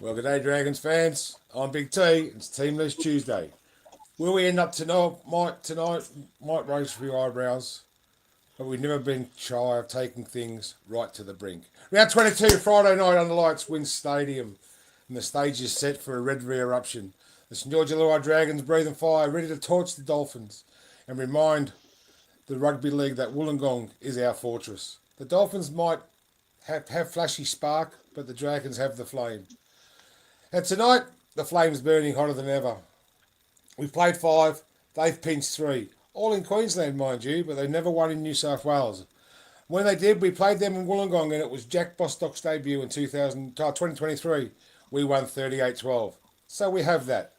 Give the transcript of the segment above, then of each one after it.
Well, good day, Dragons fans. I'm Big T. It's Team List Tuesday. Where we end up tonight might raise a few eyebrows, but we've never been shy of taking things right to the brink. Round 22, Friday night on the lights, Wynn Stadium, and the stage is set for a red re-eruption. The St George Illawarra Dragons breathing fire, ready to torch the Dolphins and remind the rugby league that Wollongong is our fortress. The Dolphins might have flashy spark, but the Dragons have the flame. And tonight, the flame's burning hotter than ever. We've played 5, they've pinched 3. All in Queensland, mind you, but they never won in New South Wales. When they did, we played them in Wollongong, and it was Jack Bostock's debut in 2023. We won 38-12. So we have that.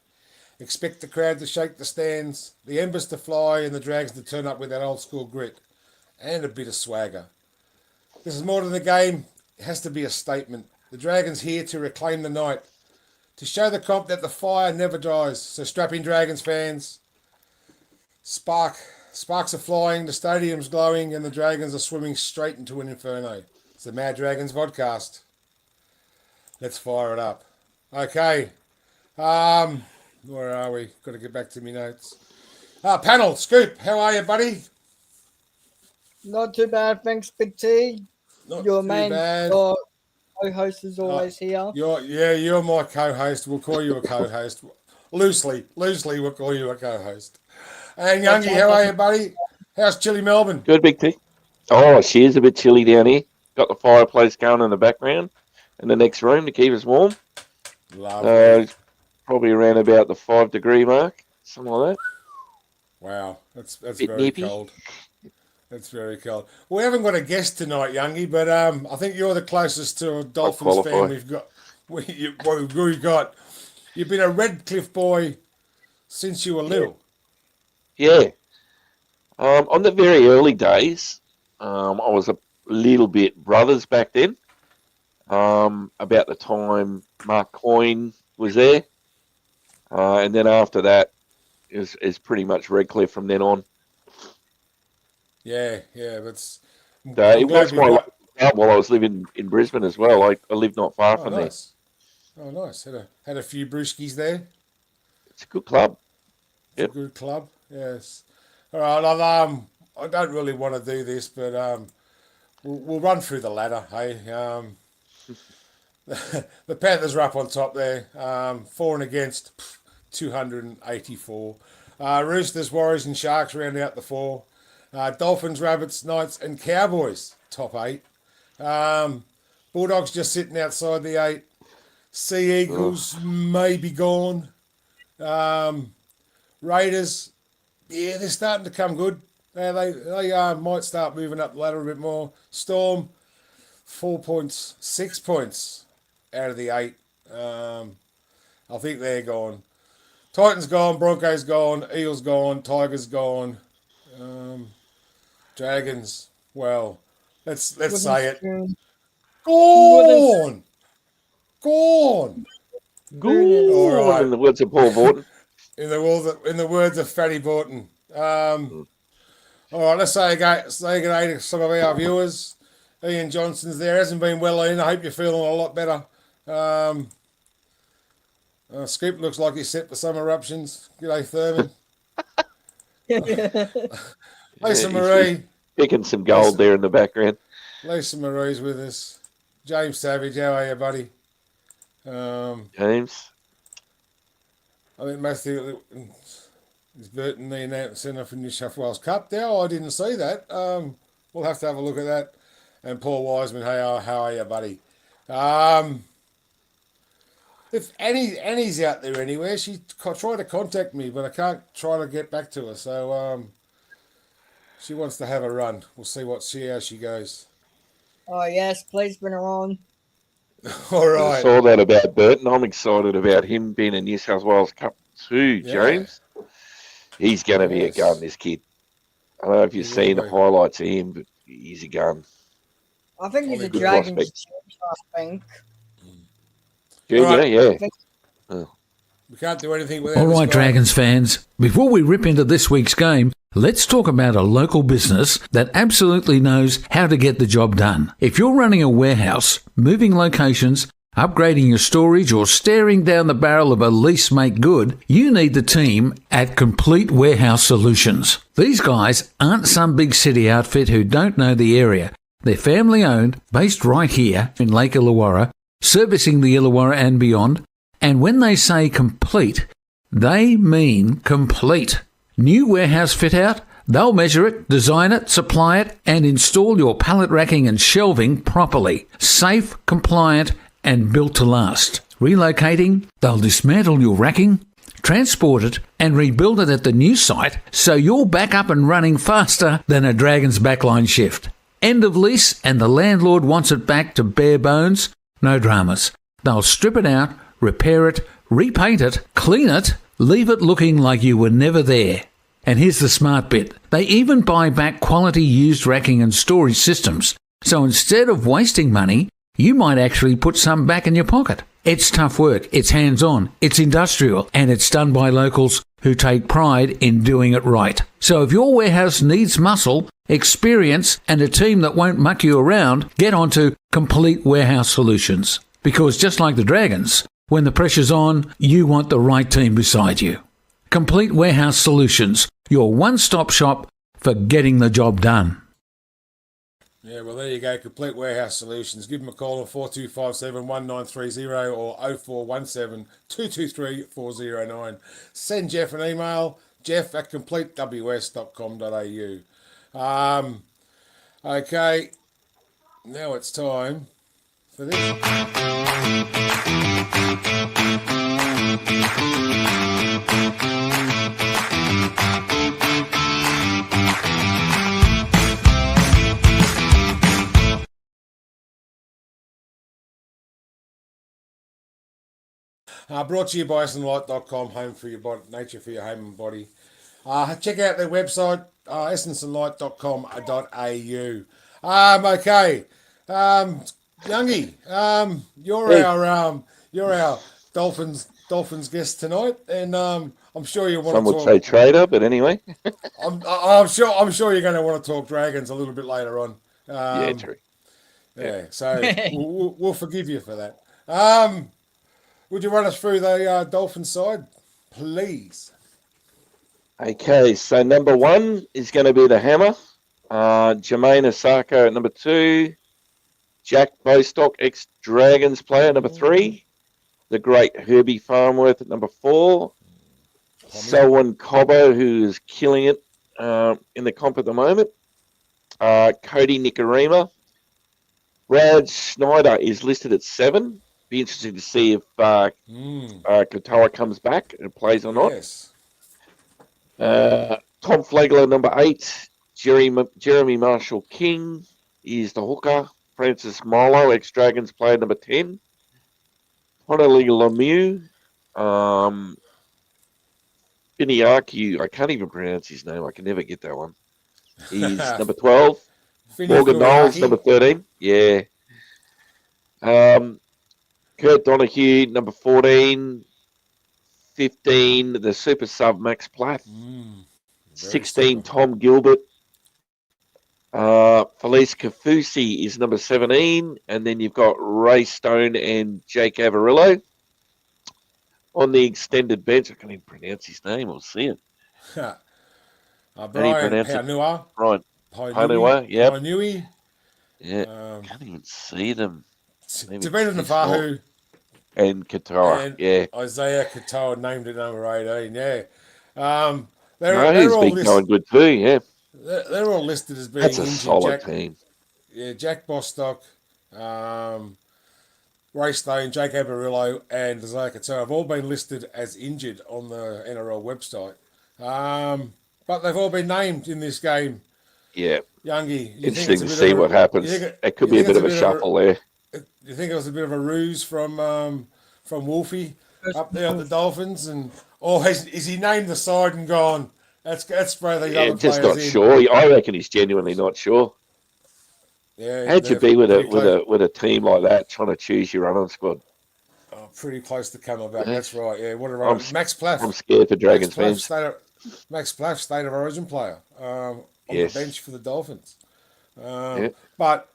Expect the crowd to shake the stands, the embers to fly, and the Dragons to turn up with that old school grit and a bit of swagger. This is more than a game. It has to be a statement. The Dragons here to reclaim the night, to show the comp that the fire never dies. So strap in, Dragons fans. Sparks are flying, the stadium's glowing, and the Dragons are swimming straight into an inferno. It's the Mad Dragons podcast. Let's fire it up. Okay. Where are we? Got to get back to my notes. Panel, Scoop, how are you, buddy? Not too bad, thanks, Big T. Not Your too main bad. co-host is always here. You're my co-host. We'll call you a co-host. Loosely, we'll call you a co-host. And Youngie, how are you, buddy? How's chilly Melbourne? Good, Big T. Oh, she's a bit chilly down here. Got the fireplace going in the background in the next room to keep us warm. Lovely. Probably around about the 5-degree mark, something like that. Wow, that's Bit very nippy. cold. That's very cold. We haven't got a guest tonight, Youngie, but I think you're the closest to a Dolphins fan we've got. We've got. You've been a Redcliffe boy since you were little. Yeah. On the very early days, I was a little bit brothers back then. About the time Mark Coyne was there. And then after that is pretty much Redcliffe from then on. Yeah, that's. It was my local club while I was living in Brisbane as well. I lived not far from nice. Oh, nice. Had a few brewskis there. It's a good club. It's a good club. Yes. All right. I don't really want to do this, but we'll run through the ladder. Hey, the Panthers are up on top there. For and against, 284. Roosters, Warriors, and Sharks round out the 4. Dolphins, Rabbits, Knights, and Cowboys, top 8. Bulldogs just sitting outside the 8. Sea Eagles may be gone. Raiders, they're starting to come good. They might start moving up the ladder a bit more. Storm, 4 points, 6 points out of the 8. I think they're gone. Titans gone, Broncos gone, Eels gone, Tigers gone. Dragons, well, let's say it. Gone. All right. In the words of Paul Vorton. In the words of Fatty Borton. All right, let's say good day to some of our viewers. Ian Johnson's there. Hasn't been well, Ian. I hope you're feeling a lot better. Scoop looks like he's set for some eruptions. G'day, Thurman. Lisa Marie. Picking some gold there in the background. Lisa Marie's with us. James Savage, how are you, buddy? James. I think Matthew is Burton the announced centre for New South Wales Cup. Now I didn't see that. We'll have to have a look at that. And Paul Wiseman, how are you, buddy? If Annie's out there anywhere, she tried to contact me, but I can't try to get back to her. So she wants to have a run. We'll see how she goes. Oh, yes, please bring her on. All right. I saw that about Burton. I'm excited about him being a New South Wales Cup too, James. He's going to be a gun, this kid. I don't know if you've seen the highlights of him, but he's a gun. I think he's a Dragons, I think. Junior, We can't do anything without All right, Dragons fans, before we rip into this week's game, let's talk about a local business that absolutely knows how to get the job done. If you're running a warehouse, moving locations, upgrading your storage, or staring down the barrel of a lease make good, you need the team at Complete Warehouse Solutions. These guys aren't some big city outfit who don't know the area. They're family owned, based right here in Lake Illawarra, servicing the Illawarra and beyond. And when they say complete, they mean complete. New warehouse fit out? They'll measure it, design it, supply it, and install your pallet racking and shelving properly. Safe, compliant, and built to last. Relocating? They'll dismantle your racking, transport it, and rebuild it at the new site so you're back up and running faster than a Dragon's backline shift. End of lease and the landlord wants it back to bare bones? No dramas. They'll strip it out, repair it, repaint it, clean it, leave it looking like you were never there. And here's the smart bit. They even buy back quality used racking and storage systems. So instead of wasting money, you might actually put some back in your pocket. It's tough work, it's hands-on, it's industrial, and it's done by locals who take pride in doing it right. So if your warehouse needs muscle, experience, and a team that won't muck you around, get onto Complete Warehouse Solutions. Because just like the Dragons, when the pressure's on, you want the right team beside you. Complete Warehouse Solutions, your one-stop shop for getting the job done. Yeah, well, there you go. Complete Warehouse Solutions. Give them a call on 4257-1930 or 0417-223-409. Send Jeff an email, jeff@completews.com.au. Okay, now it's time for this. Brought to you by essenceandlight.com, home for your body, nature for your home and body. Check out their website, essenceandlight.com.au. Okay, Youngie, you're our Dolphins guest tonight, and I'm sure you want Some to would talk. say trader, but anyway. I'm sure you're going to want to talk Dragons a little bit later on. Yeah, true. Yeah, so we'll forgive you for that. Would you run us through the Dolphins side, please? Okay, so number 1 is going to be the Hammer. Jermaine Osako at number 2. Jack Bostock, ex-Dragons player, number 3. The great Herbie Farnworth at number 4. Selwyn Cobbo, who is killing it in the comp at the moment. Cody Nicarima. Brad Schneider is listed at 7. Be interesting to see if Katoa comes back and plays or not. Yes. Tom Flagler, number 8. Jeremy Marshall King is the hooker. Francis Molo, ex-Dragons player, number 10. Honolulu Lemieux. Biniaku, I can't even pronounce his name. I can never get that one. He's number 12. Morgan Knowles, number 13. Yeah. Kurt Donahue, number 14. 15, the super sub Max Platt. 16, super. Tom Gilbert. Felice Kafusi is number 17. And then you've got Ray Stone and Jake Avarillo. On the extended bench, I can't even pronounce his name or see it. Brian Paunua. Right. Paunua, yep. Paunui. Yeah, can't even see them. Tevena Nafahu. And Katoa, and yeah. Isaiah Katoa named at number 18, yeah. He's been going good too, yeah. They're all listed as being That's a injured. solid team. Yeah, Jack Bostock, Ray Stone, Jake Avarillo, and Isaiah Katoa have all been listed as injured on the NRL website. But they've all been named in this game. Yeah. Youngie, interesting to see what happens. It could be a bit of a shuffle there. You think it was a bit of a ruse from Wolfie up there at the Dolphins, or is he named the side and gone? Let's throw these other just players not in. sure. I reckon he's genuinely not sure. Yeah, how'd you be with a team like that trying to choose your run-on squad? Oh, pretty close to coming back. That's right. Yeah, what a run! Max Plaff. I'm scared for Dragons fans. Max Plaff, State of Origin player, on the bench for the Dolphins. But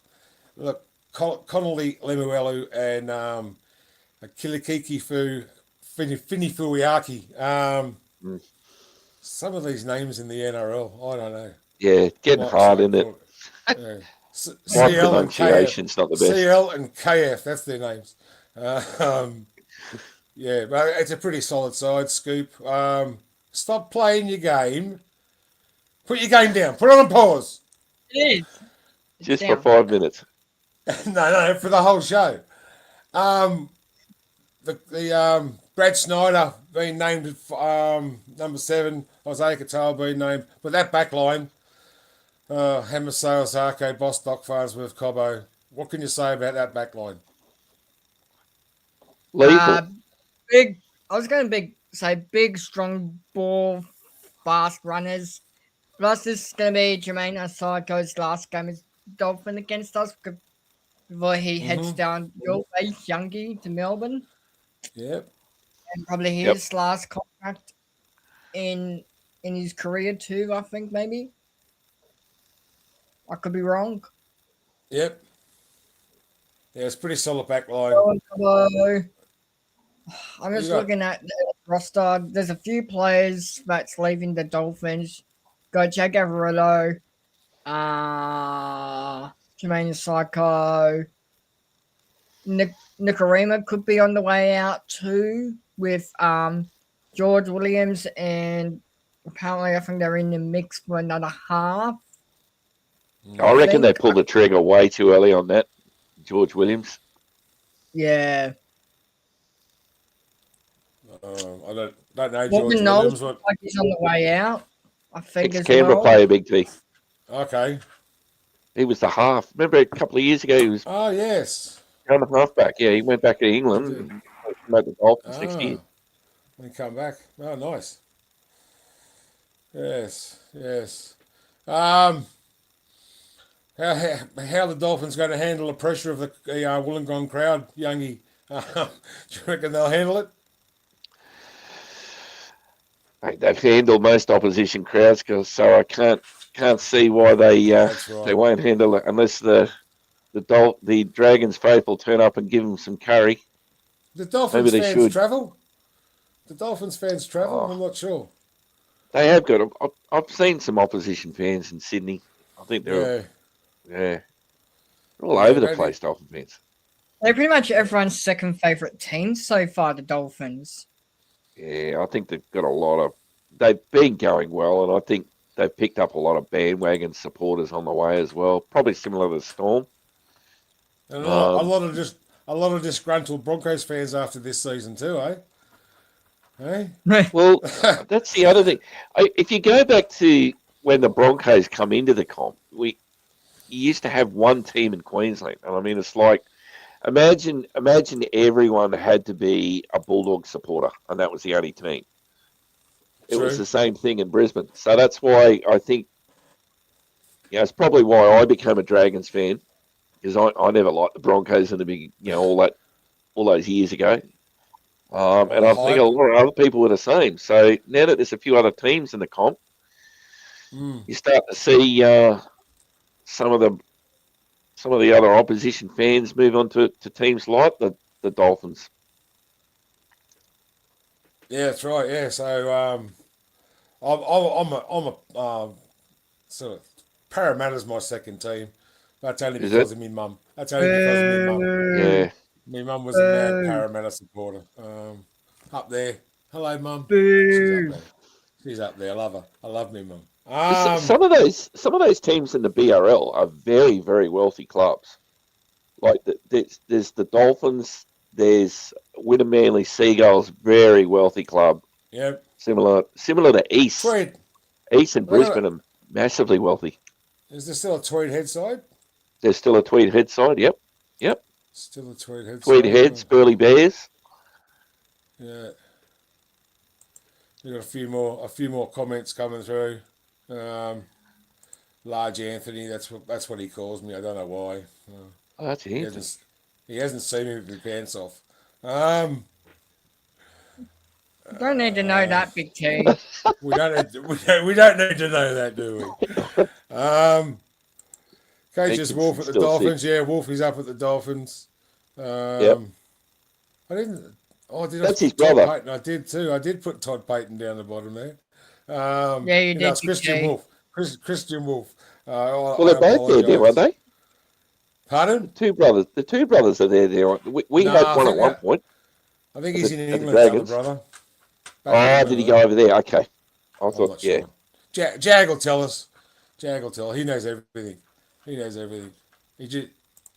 look, Connolly Lemuelu and a Kilikiki Fu, Finifuiaki. Mm. Some of these names in the NRL, I don't know. Yeah, getting Might hard, say isn't it? for yeah. My CL and KF. pronunciation's not the best. CL and KF, that's their names. Yeah, but it's a pretty solid side, Scoop. Stop playing your game. Put your game down. Put it on pause. It is. It's Just for down. 5 minutes. No, for the whole show. Um, the Brad Snyder being named number 7, Isaiah Katoa being named, but that back line, Hamaseo Osako, Bostock, Farnsworth, Cobbo. What can you say about that back line? Lethal. Big. I was going to say big, strong ball, fast runners. Plus, this is going to be Jermaine Asaiko's last game as Dolphin against us before he heads down your way, Youngie, to Melbourne. Yep. And probably Yep. his last contract in his career too, I think, maybe. I could be wrong. Yep. Yeah, it's pretty solid back line. Hello. I'm just You got- looking at the roster. There's a few players that's leaving the Dolphins. Got Jack Averillo, Jermaine Psycho, Nicarima could be on the way out too with George Williams, and apparently I think they're in the mix for another half. I reckon they think- pulled the trigger way too early on that, George Williams. Yeah. I don't know George Morgan Knowles Williams. looks like he's on the way out, I think, as Ex-Canberra well. player, Big T. Okay. He was the half. Remember a couple of years ago, he was Oh, yes. on the halfback. Yeah, he went back to England and made the Dolphins next year. When he come back. Oh, nice. Yes. How the Dolphins going to handle the pressure of the Wollongong crowd, Youngie? Do you reckon they'll handle it? Mate, they've handled most opposition crowds, so I can't see why That's right. they won't handle it unless the Dragons faithful turn up and give them some curry. The Dolphins Maybe they fans should. travel? The Dolphins fans travel? Oh. I'm not sure. They have got. I've seen some opposition fans in Sydney. I think they're Yeah. all Yeah, over the maybe. place. Dolphin fans. They're pretty much everyone's second favourite team so far, the Dolphins. Yeah, I think they've got a lot of. They've been going well, and I think they've picked up a lot of bandwagon supporters on the way as well. Probably similar to the Storm. And a lot of disgruntled Broncos fans after this season too, eh? Hey? Well, that's the other thing. If you go back to when the Broncos come into the comp, you used to have one team in Queensland, and I mean it's like imagine everyone had to be a Bulldog supporter, and that was the only team. It was True. the same thing in Brisbane, so that's why I think. Yeah, it's probably why I became a Dragons fan because I never liked the Broncos in the big, all those years ago. And I think a lot of other people were the same. So now that there's a few other teams in the comp, you start to see some of the other opposition fans move on to teams like the Dolphins. Yeah, that's right. Yeah, so I'm a sort of Parramatta's my second team. That's only Is because it? of my mum. That's only because of my mum. Yeah, My mum was a mad Parramatta supporter. Up there. Hello, mum. Boo. She's up there. I love her. I love me mum. some of those teams in the BRL are very, very wealthy clubs. Like there's the Dolphins. There's Wynnum Manly Seagulls, very wealthy club. Yep. Similar to East. Tweed. East and Brisbane are massively wealthy. Is there still a Tweed head side? There's still a Tweed head side. Yep. Still a Tweed head Tweed side. heads, Burley Bears. Yeah. We got a few more comments coming through. Large Anthony, that's what he calls me. I don't know why. Oh, that's He it. hasn't seen me with my pants off. Don't need to know that, Big T. We don't need to know that, do we? Coaches Jenkins Wolf at the still Dolphins. Yeah, Wolfie's up at the Dolphins. Yep. I didn't. Oh, did I That's his put Todd brother. Payton? I did too. I did put Todd Payton down the bottom there. Yeah, you did, It's Christian BT. Wolf. Christian Wolf. Well, I they're both there now, aren't apologise. they? The Pardon? two brothers. The two brothers are there. There. We No, had one at one point I think at he's in the England, the other Dragons. brother. Back in Oh, England, did he I go think. over there? Okay. I I'm thought, not yeah. sure. Jag will tell us. Jag will tell. He knows everything. He knows everything. He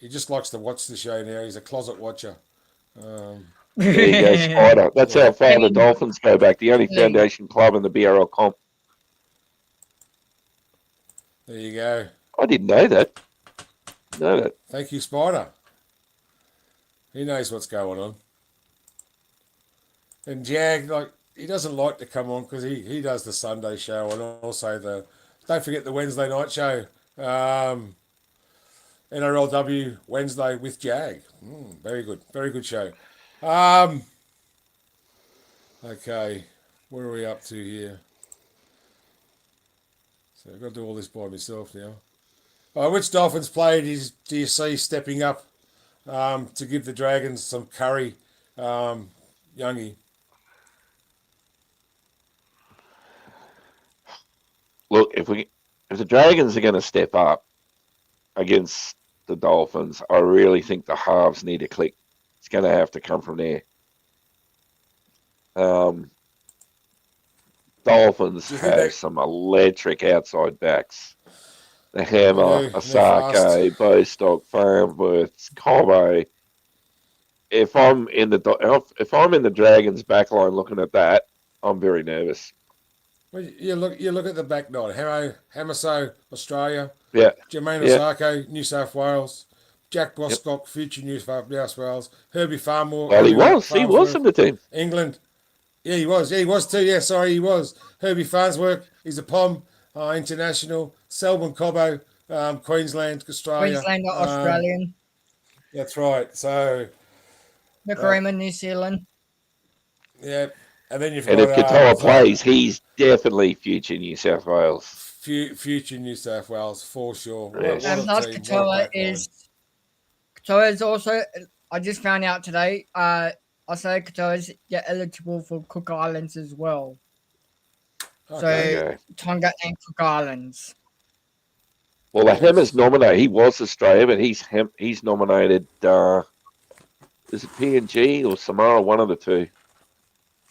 just likes to watch the show now. He's a closet watcher. Um, There you go, Spider. That's yeah. how far the Him Dolphins go back. The only and Lee. foundation club in the BRL comp. There you go. I didn't know that. Know that. Thank you, Spider. He knows what's going on. And Jag, like, he doesn't like to come on because he does the Sunday show and also don't forget the Wednesday night show. NRLW Wednesday with Jag. Very good show. Okay, where are we up to here? So I've got to do all this by myself now. Which Dolphins player do you see stepping up to give the Dragons some curry, Youngie? Look, if the Dragons are going to step up against the Dolphins, I really think the halves need to click. It's going to have to come from there. Dolphins Do you think have some electric outside backs. The Hammer, They're Asake, Bostock, Farnworth, Cobbo. If I'm in the Dragons backline looking at that, I'm very nervous. Well, you look at the back nine. Hamaso, Australia. Yeah, Jermaine yeah, Osako, New South Wales. Jack yep. Bostock, future New South Wales. Herbie Farmore. Well, he was Farnsworth, in the team. England. Yeah, he was. Yeah, he was too. Yeah, sorry, he was. Herbie Farnsworth. He's a POM international. Selwyn Cobbo, Queensland, Australia. Queenslander, Australian. That's right. So, Nicaragua, New Zealand. yeah. And then you've And if got Katoa plays, he's definitely future New South Wales. future New South Wales for sure. Yes. What a Plus team, what a Katoa back line. is also. I just found out today. I say Katoa is eligible for Cook Islands as well. Okay. So Okay. Tonga and Cook Islands. Well, the Hammer's nominated. He was Australia, but he's nominated. Is it PNG or Samoa? One of the two.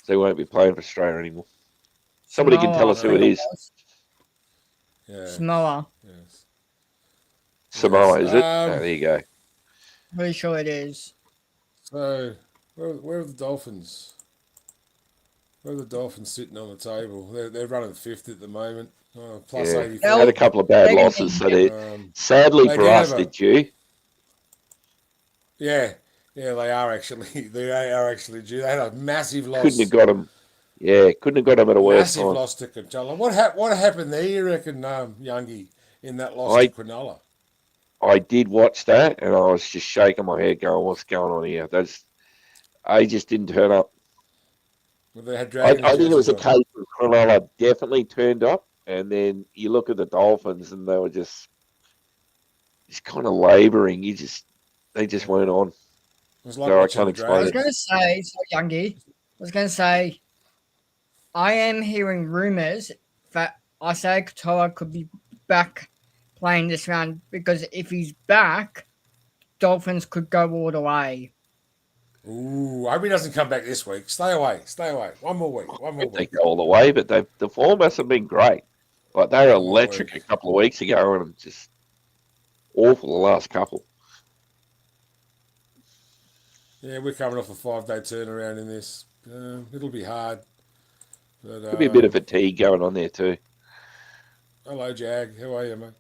So he won't be playing for Australia anymore. Somebody can tell us who it is. Yeah. Samoa. Yes. Samoa, Yes. is it? Oh, there you go. Pretty sure it is. So, where are the Dolphins? Where are the Dolphins sitting on the table? They're running fifth at the moment. Plus Yeah. 84. Had a couple of bad They're gonna losses, so be- sadly they for did us, have a- did you? Yeah, they are actually. They are actually due. They had a massive loss. Couldn't have got him. Yeah, couldn't have got him at a worse Massive time. loss to Cronulla. What happened there, you reckon, Youngie, in that loss to Cronulla? I did watch that, and I was just shaking my head, going, "What's going on here?" I just didn't turn up. Well, they had I Dragons think it was a jerseys on. case of Cronulla definitely turned up, and then you look at the Dolphins, and they were just kind of labouring. They just weren't on. It was like No, I watching can't the explain I was it. Dragons. going to say, so Youngie, I was going to say, I am hearing rumours that Isaiah Katoa could be back playing this round because if he's back, Dolphins could go all the way. Ooh, I hope he doesn't come back this week. Stay away. One more week. They go all the way, but the form hasn't been great. Like they were One more electric week. a couple of weeks ago, and just awful the last couple. Yeah, we're coming off a 5-day turnaround in this. It'll be hard. But, Could be a bit of fatigue going on there too. Hello, Jag. How are you, mate?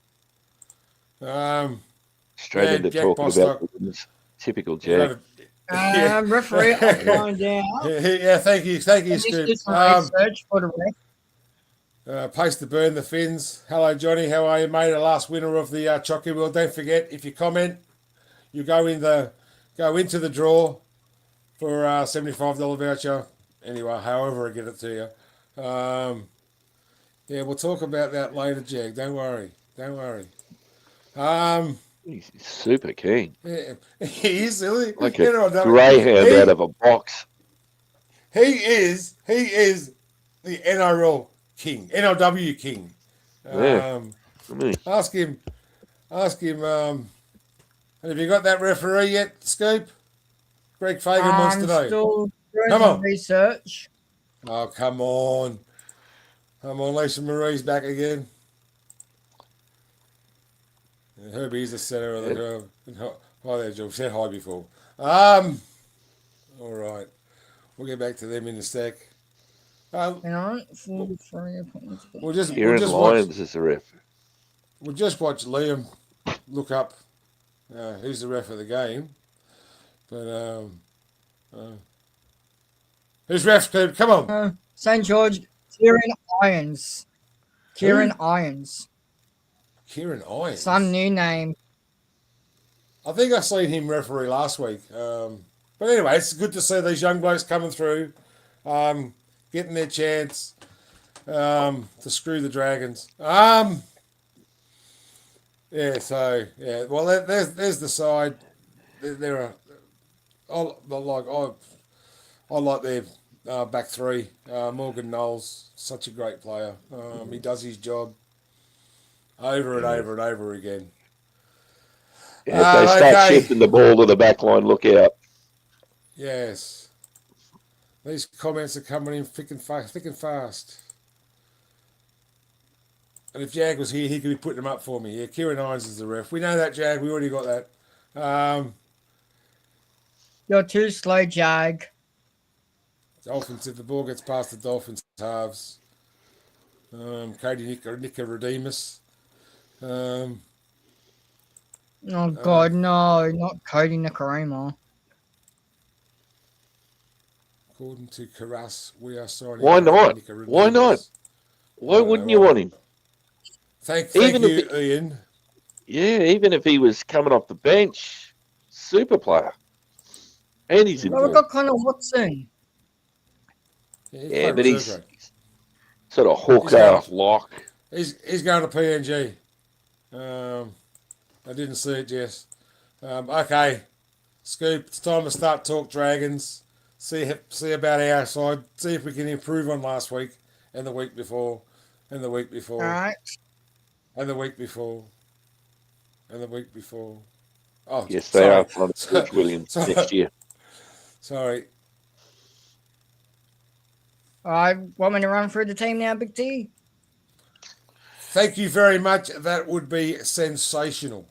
Straight Yeah, into Jack talking Bostock. about Williams. Typical you Jack. know, Referee, I'll find out. yeah, thank you, Just Scoop. do some research for the ref. Pace to burn the Phins. Hello, Johnny. How are you, mate? The last winner of the Chocky Wheel. Don't forget, if you comment, you go into the draw for a $75 voucher. Anyway, however I get it to you. Yeah, we'll talk about that later, Jag. Don't worry. He's super keen. Yeah, he is silly. Like You a know, no, greyhound out of a box. he is the NRL king, NRW king. Yeah. Um, I mean, ask him. Have you got that referee yet, Scoop? Greg Fagan wants to I'm know. still doing Come some on. research. Oh, come on. Come on, Lisa Marie's back again. Herbie's the centre of the yeah. curve. Hi there, Joe. Said hi before. All right. We'll get back to them in a sec. Hang on, 43 points. We'll Kieran just watch Lyons is the ref. Liam look up who's the ref of the game. But who's ref? Come on, St. George, Kieran Irons. Kieran Who? Irons. Kieran Irons. Some new name. I think I seen him referee last week. But anyway, it's good to see these young blokes coming through, getting their chance to screw the Dragons. Yeah. So yeah. Well, there's the side. There are. I like their back three. Morgan Knowles, such a great player. He does his job over and over and over again. Yeah, if they start Okay. shifting the ball to the back line, look out. Yes. These comments are coming in thick and fast. And if Jag was here, he could be putting them up for me. Yeah, Kieran Irons is the ref. We know that, Jag. We already got that. You're too slow, Jag. Dolphins, if the ball gets past the Dolphins halves. Cody Nicodemus. Oh, God, no. Not Cody Nicarima. According to Carras, we are signing. Why not? Nicodemus. Why not? Why wouldn't you want him? Thank Even you, if Ian. Yeah, even if he was coming off the bench, super player. And he's Well, we've involved. got Connor Watson. Yeah, but he's reserve grade. sort of He's hooker, going- lock. He's going to PNG. I didn't see it, Jess. Okay, Scoop. It's time to start talk Dragons. See about our side. See if we can improve on last week and the week before, and the week before, All right. and the week before, and the week before. Oh, Yes, they sorry. are trying to George Williams next year. Sorry. All right. Want me to run through the team now, Big T? Thank you very much. That would be sensational.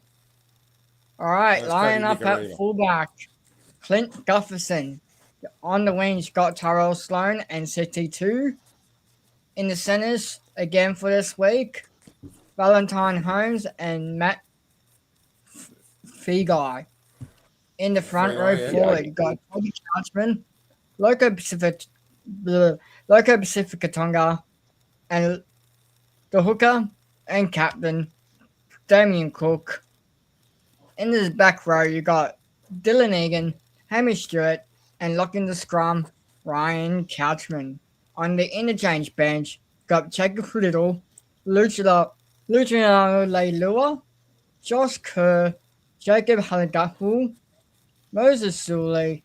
All right. That's Lining Cody up at Nicarima. fullback. Clint Gufferson. On the wings, got Tyrell Sloan and City 2. In the centers, again for this week, Valentine Holmes and Matt Feguy. In the front row Feguy, yeah. forward, you got Toby Couchman, Loco Pacifica Tonga, and the hooker and captain, Damien Cook. In the back row, you got Dylan Egan, Hamish Stewart, and locking the scrum, Ryan Couchman. On the interchange bench, got Jacob Little, Luciano Leilua, Josh Kerr, Jacob Halagahu, Moses Suley,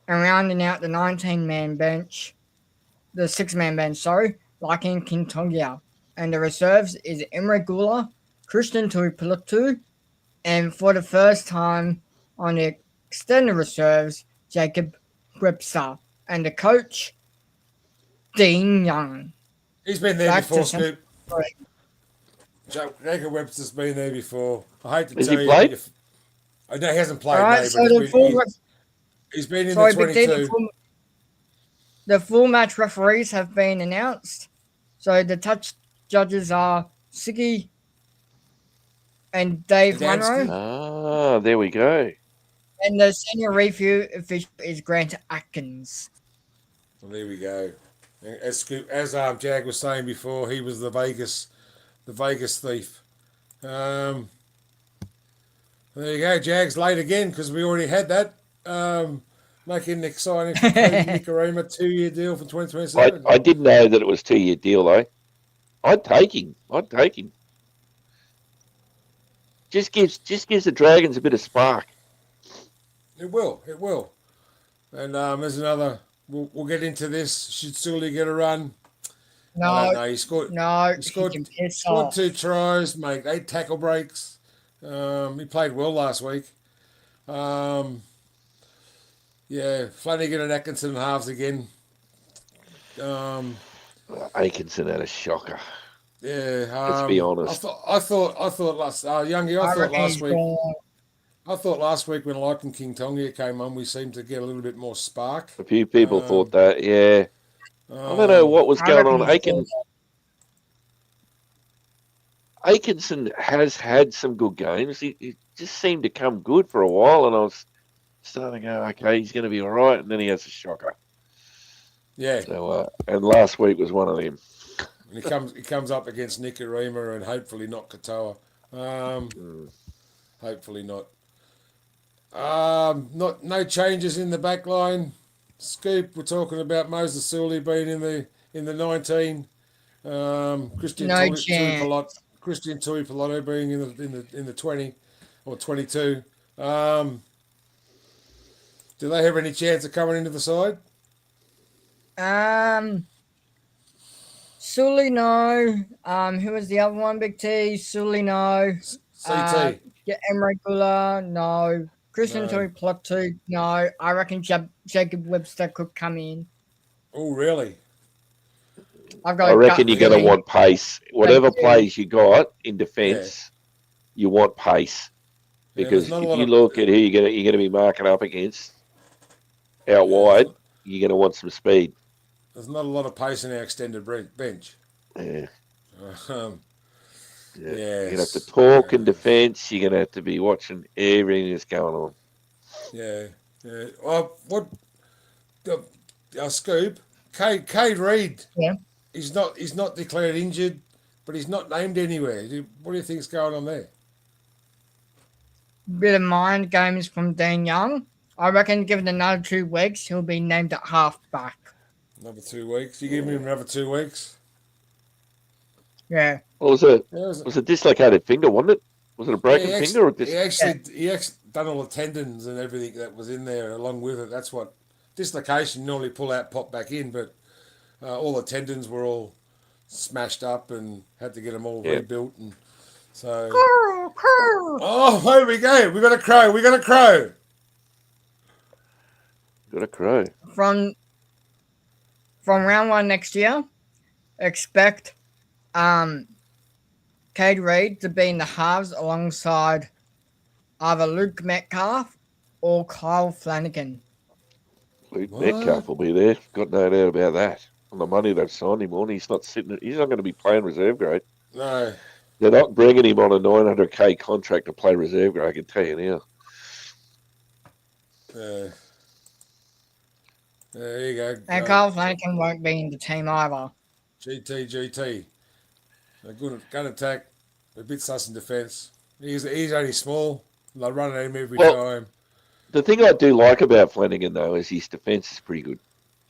and rounding out the 19-man bench, the 6-man bench, Larkin Kintongia. And the reserves is Emre Gula, Christian Tuipulotu, and for the first time on the extended reserves, Jacob Gripsa. And the coach, Dean Young. He's been there Back before, to Scoop. Jacob Webster's been there before. I hate to Has tell he you. played? I know he hasn't played, All right, no, so but he's been in the 22. The full match referees have been announced. So the touch judges are Siggy and Dave Adamski. Munro. Ah, there we go. And the senior review official is Grant Atkins. Well, there we go. As Jag was saying before, he was the Vegas thief. There you go. Jag's late again because we already had that. Making the signing for Cody Nicarima 2-year deal for 2027. I didn't know that it was 2-year deal though. I'd take him. just gives the Dragons a bit of spark. It will. It will. And there's another. We'll get into this. Should Sully get a run? I don't No, know. He scored. no, He he scored. can piss Scored off. 2 tries. Made 8 tackle breaks. He played well last week. Yeah, Flanagan and Atkinson halves again. Atkinson had a shocker. Yeah. Let's be honest. I thought last Youngie. I I thought reckon last he's week. gone. I thought last week when Lycan King Tonga came on, we seemed to get a little bit more spark. A few people thought that. Yeah. I don't know what was I going reckon on. he's gone. Atkinson has had some good games. He just seemed to come good for a while, and I was starting to go, okay, he's going to be all right, and then he has a shocker. Yeah. So, and last week was one of them. And he comes up against Nicarima and hopefully not Katoa. Hopefully not. No changes in the back line. Scoop, we're talking about Moses Sully being in the 19. Christian No chance. Christian Tuipoloto being in the 20 or 22. Do they have any chance of coming into the side? Sully, no. Who was the other one? Big T. Sully, no. CT. Yeah, Emre Gula, no. Christian No. Tui Plot 2, no. I reckon Jacob Webster could come in. Oh, really? I've got I a reckon gut you're going to feeling. want pace. Whatever do. plays you got in defence, you want pace. Yeah, Because there's not a if lot you of- look at who you're going to be marking up against out wide, you're going to want some speed. There's not a lot of pace in our extended bench. Yeah. Yes. You're going to have to talk in defence. You're going to have to be watching everything that's going on. Yeah. Well, Scoop, Cade Reid. Yeah. He's not declared injured, but he's not named anywhere. What do you think's going on there? Bit of mind games from Dean Young. I reckon given another 2 weeks, he'll be named at halfback. Another 2 weeks. You give him another 2 weeks. Yeah. What was it? Yeah, Was a dislocated finger, wasn't it? Was it a broken finger or he actually done all the tendons and everything that was in there along with it. That's what dislocation normally pull out, pop back in, but all the tendons were all smashed up and had to get them all rebuilt, and so. Oh, here we go. We got a crow. Got a crow. From round 1 next year, expect Cade Reid to be in the halves alongside either Luke Metcalf or Kyle Flanagan. Luke What? Metcalf will be there. Got no doubt about that. On the money they've signed him on, he's not going to be playing reserve grade. No. They're not bringing him on a 900k contract to play reserve grade, I can tell you now. There you go. And Kyle Flanagan won't be in the team either. GT. A good gun attack. A bit sus in defence. He's only small. They're running at him every time. The thing I do like about Flanagan, though, is his defence is pretty good.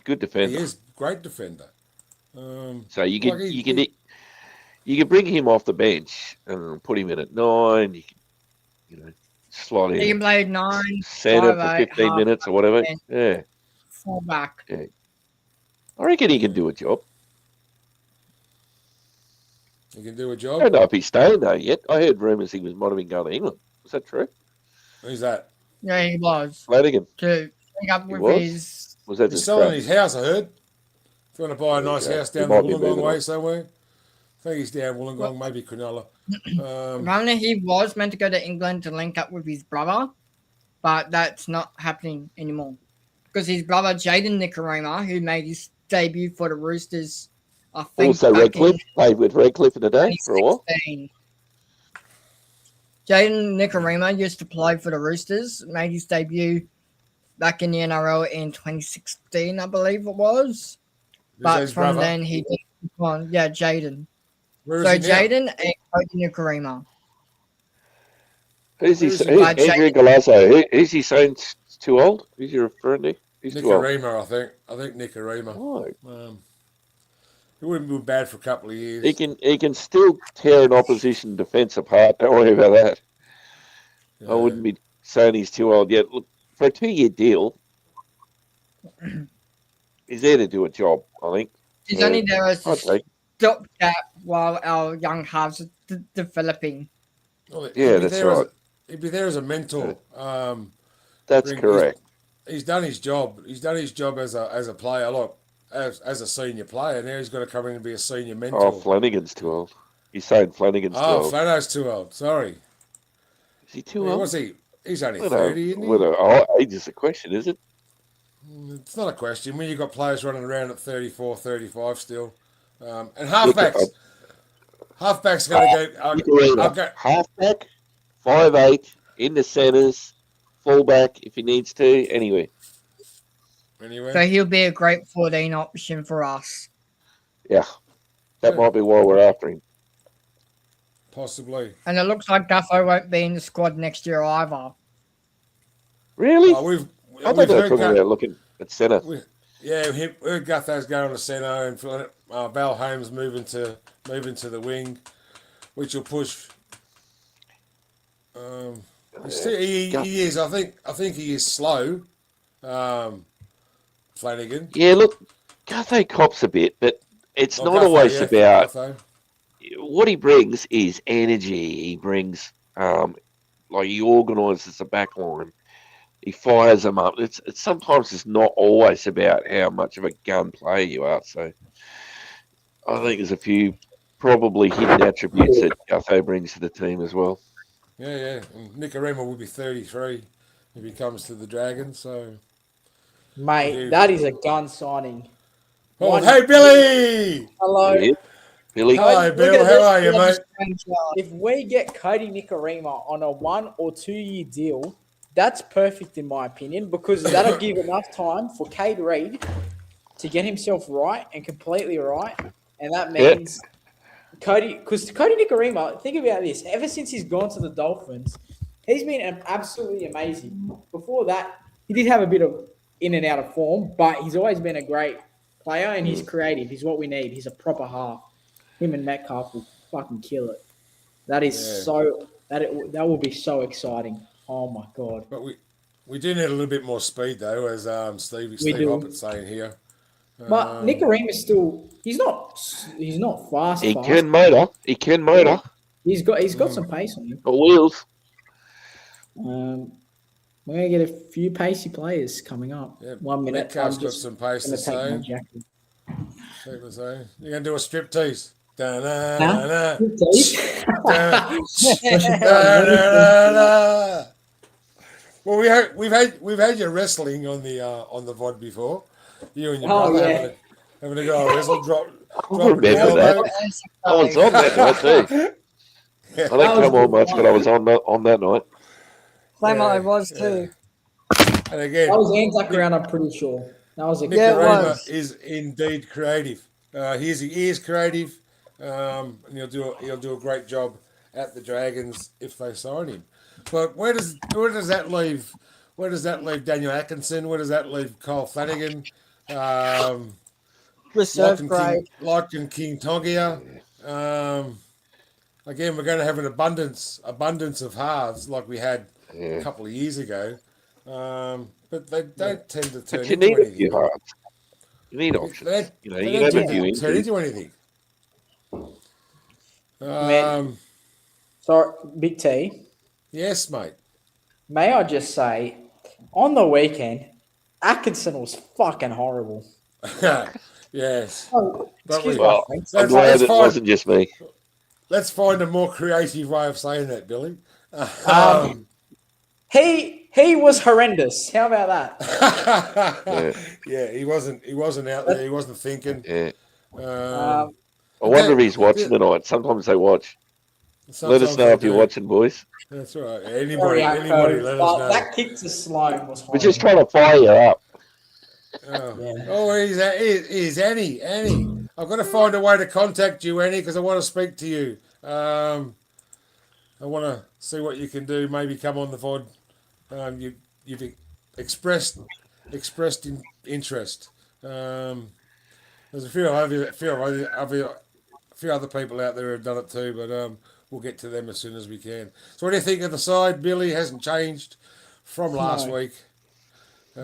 Good defender. He is a great defender. So you can bring him off the bench and put him in at 9. You can, slot He in played 9, centre 5, for 8, 15 minutes or whatever. Yeah, fullback. I reckon he can do a job. He can do a I job. don't know if he's staying though yet. I heard rumours he might have been going to England. Was that true? Who's that? Yeah, he was. Flanagan. To pick up with was? his. Was that He's just selling crap? his house, I heard. If you want to buy a nice Okay. house He down the might be Wollongong moving way on. somewhere. I think he's down Wollongong, maybe Cronulla. Apparently, he was meant to go to England to link up with his brother, but that's not happening anymore. Because his brother, Jaden Nicarima, who made his debut for the Roosters, I think. Also, back Redcliffe played with Redcliffe in the day for a while. 2016. Jaden Nicarima used to play for the Roosters, made his debut back in the NRL in 2016, I believe it was. But his from brother? then he did on. Yeah, Jaden. Where So is he now? Jaden and Cody Nicarima. Who's he? Who's he? Andrew Galasso. Who's he saying too old? Who's he referring to? He's too old. Nicarima, I think. I think Nicarima. Oh, He wouldn't be bad for a couple of years. he can still tear an opposition defence apart. Don't worry about that. I wouldn't be saying he's too old yet. Look, for a 2-year deal, he's there to do a job, I think. He's So, only there as a I'd take. stopgap while our young halves are developing. Well, Yeah, that's right. He'd be there as a mentor. That's He's, correct. he's done his job. He's done his job as a player, like as a senior player. Now he's got to come in and be a senior Oh, mentor. Flanagan's too old. He's saying Flanagan's too Oh, old. Flano's too old. Sorry. Is he too Yeah, old? what's he? He's only Whether, 30, isn't he? whether age is a question, is it? It's not a question. When you've got players running around at 34, 35 still. And Look, halfback's going to go. I'll go. halfback, 5'8", in the centres, fullback if he needs to. Anyway, Anyway. So he'll be a great 14 option for us. yeah, that might be why we're after him. Possibly. And it looks like Duffo won't be in the squad next year either. Really? We've I thought they were talking about looking at centre. Yeah, Gutho's going to centre and Val Holmes moving to the wing, which will push. He is. I think he is slow. Flanagan. Yeah, look, Gutho cops a bit, but it's not Gutho, always yeah, about Gutho. what he brings is energy. He brings he organises the back line. He fires them up. It's sometimes it's not always about how much of a gun player you are. So I think there's a few probably hidden attributes that Gutho brings to the team as well. Yeah. And Nicarima will be 33 if he comes to the Dragons. So, Mate, that is a gun signing. Hey Billy! Hello. Yeah. Billy, Hi Bill, how are you, mate? If we get Cody Nicarima on a 1 or 2 year deal, that's perfect in my opinion because that'll give enough time for Cade Reid to get himself right and completely right. And that means Cody Nicarima, think about this. Ever since he's gone to the Dolphins, he's been absolutely amazing. Before that, he did have a bit of in and out of form, but he's always been a great player and he's creative. He's what we need. He's a proper half. Him and Metcalf will fucking kill it. That is that will be so exciting. Oh my god! But we do need a little bit more speed though, as Steve Hoppett's saying here. But Nicarima's still he's not fast. he can motor. He can motor. He's got some pace on him. Got wheels. We're gonna get a few pacey players coming up. Yeah, 1 minute. Metcalf's got some pace to say. You're gonna do a strip tease. Da-na-na-na. Da-na-na-na. Well, we've had your wrestling on the VOD before. You and your brother having a go wrestle, drop remember that. I was on that night too. I didn't come on much, but I was on that night. I was too. And again, that was Anzac round. I'm pretty sure that was a Nicarima is indeed creative. He is creative, and he'll do a great job at the Dragons if they sign him. But where does that leave? Where does that leave Daniel Atkinson? Where does that leave Kyle Flanagan? Reserve grade. King Tongia. Again, we're going to have an abundance of halves like we had a couple of years ago. But they don't tend to turn into anything. A few halves. You need options. You don't turn into anything. Sorry, Big T. Yes, mate. May I just say, on the weekend, Atkinson was fucking horrible. Yes. Oh, excuse well, me. I'm glad it wasn't just me. Let's find a more creative way of saying that, Billy. He was horrendous. How about that? Yeah, he wasn't out there. He wasn't thinking. Yeah. I wonder if he's watching tonight. Sometimes they watch. Let us know if you're watching, boys. That's right. Anybody, let us know. That kick to Sloan was horrible. We're just trying to fire you up. He's Annie. I've got to find a way to contact you, Annie, because I want to speak to you. I want to see what you can do. Maybe come on the VOD. You've expressed interest. There's a few other people out there who have done it too, but we'll get to them as soon as we can. So what do you think of the side? Billy hasn't changed from last No. week. You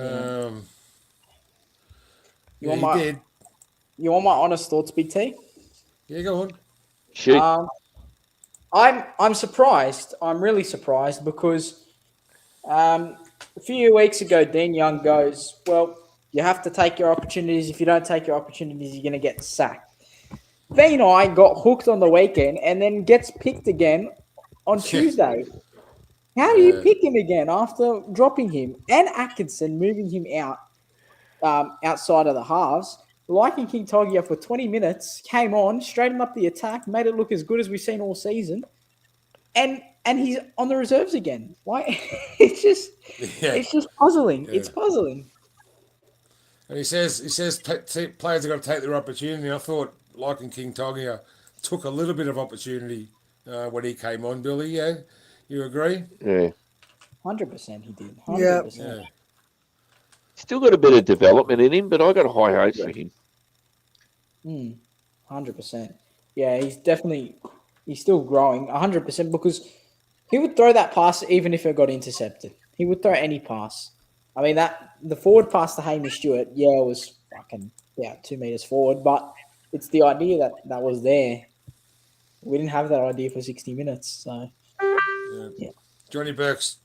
Yeah, want he my did. you want my honest thoughts, Big T? Yeah, go on. Shoot. I'm surprised. I'm really surprised because a few weeks ago, Dean Young goes, "Well, you have to take your opportunities. If you don't take your opportunities, you're going to get sacked." Dean I got hooked on the weekend and then gets picked again on Tuesday. How do you Yeah. pick him again after dropping him and Atkinson moving him out outside of the halves? Liking King Togia for 20 minutes, came on, straightened up the attack, made it look as good as we've seen all season, and he's on the reserves again. Like Yeah. it's just puzzling. Yeah. It's puzzling. And he says players have got to take their opportunity. I thought, like in King Togia, took a little bit of opportunity when he came on, Billy. Yeah, you agree? Yeah. 100% he did. Yeah. 100%. Yeah. Still got a bit of development in him, but I got high hopes for him. 100%. Yeah, he's still growing 100% because he would throw that pass even if it got intercepted. He would throw any pass. I mean, the forward pass to Hamish Stewart, yeah, it was fucking 2 meters forward, but it's the idea that was there. We didn't have that idea for 60 minutes, so yeah. Johnny Burke's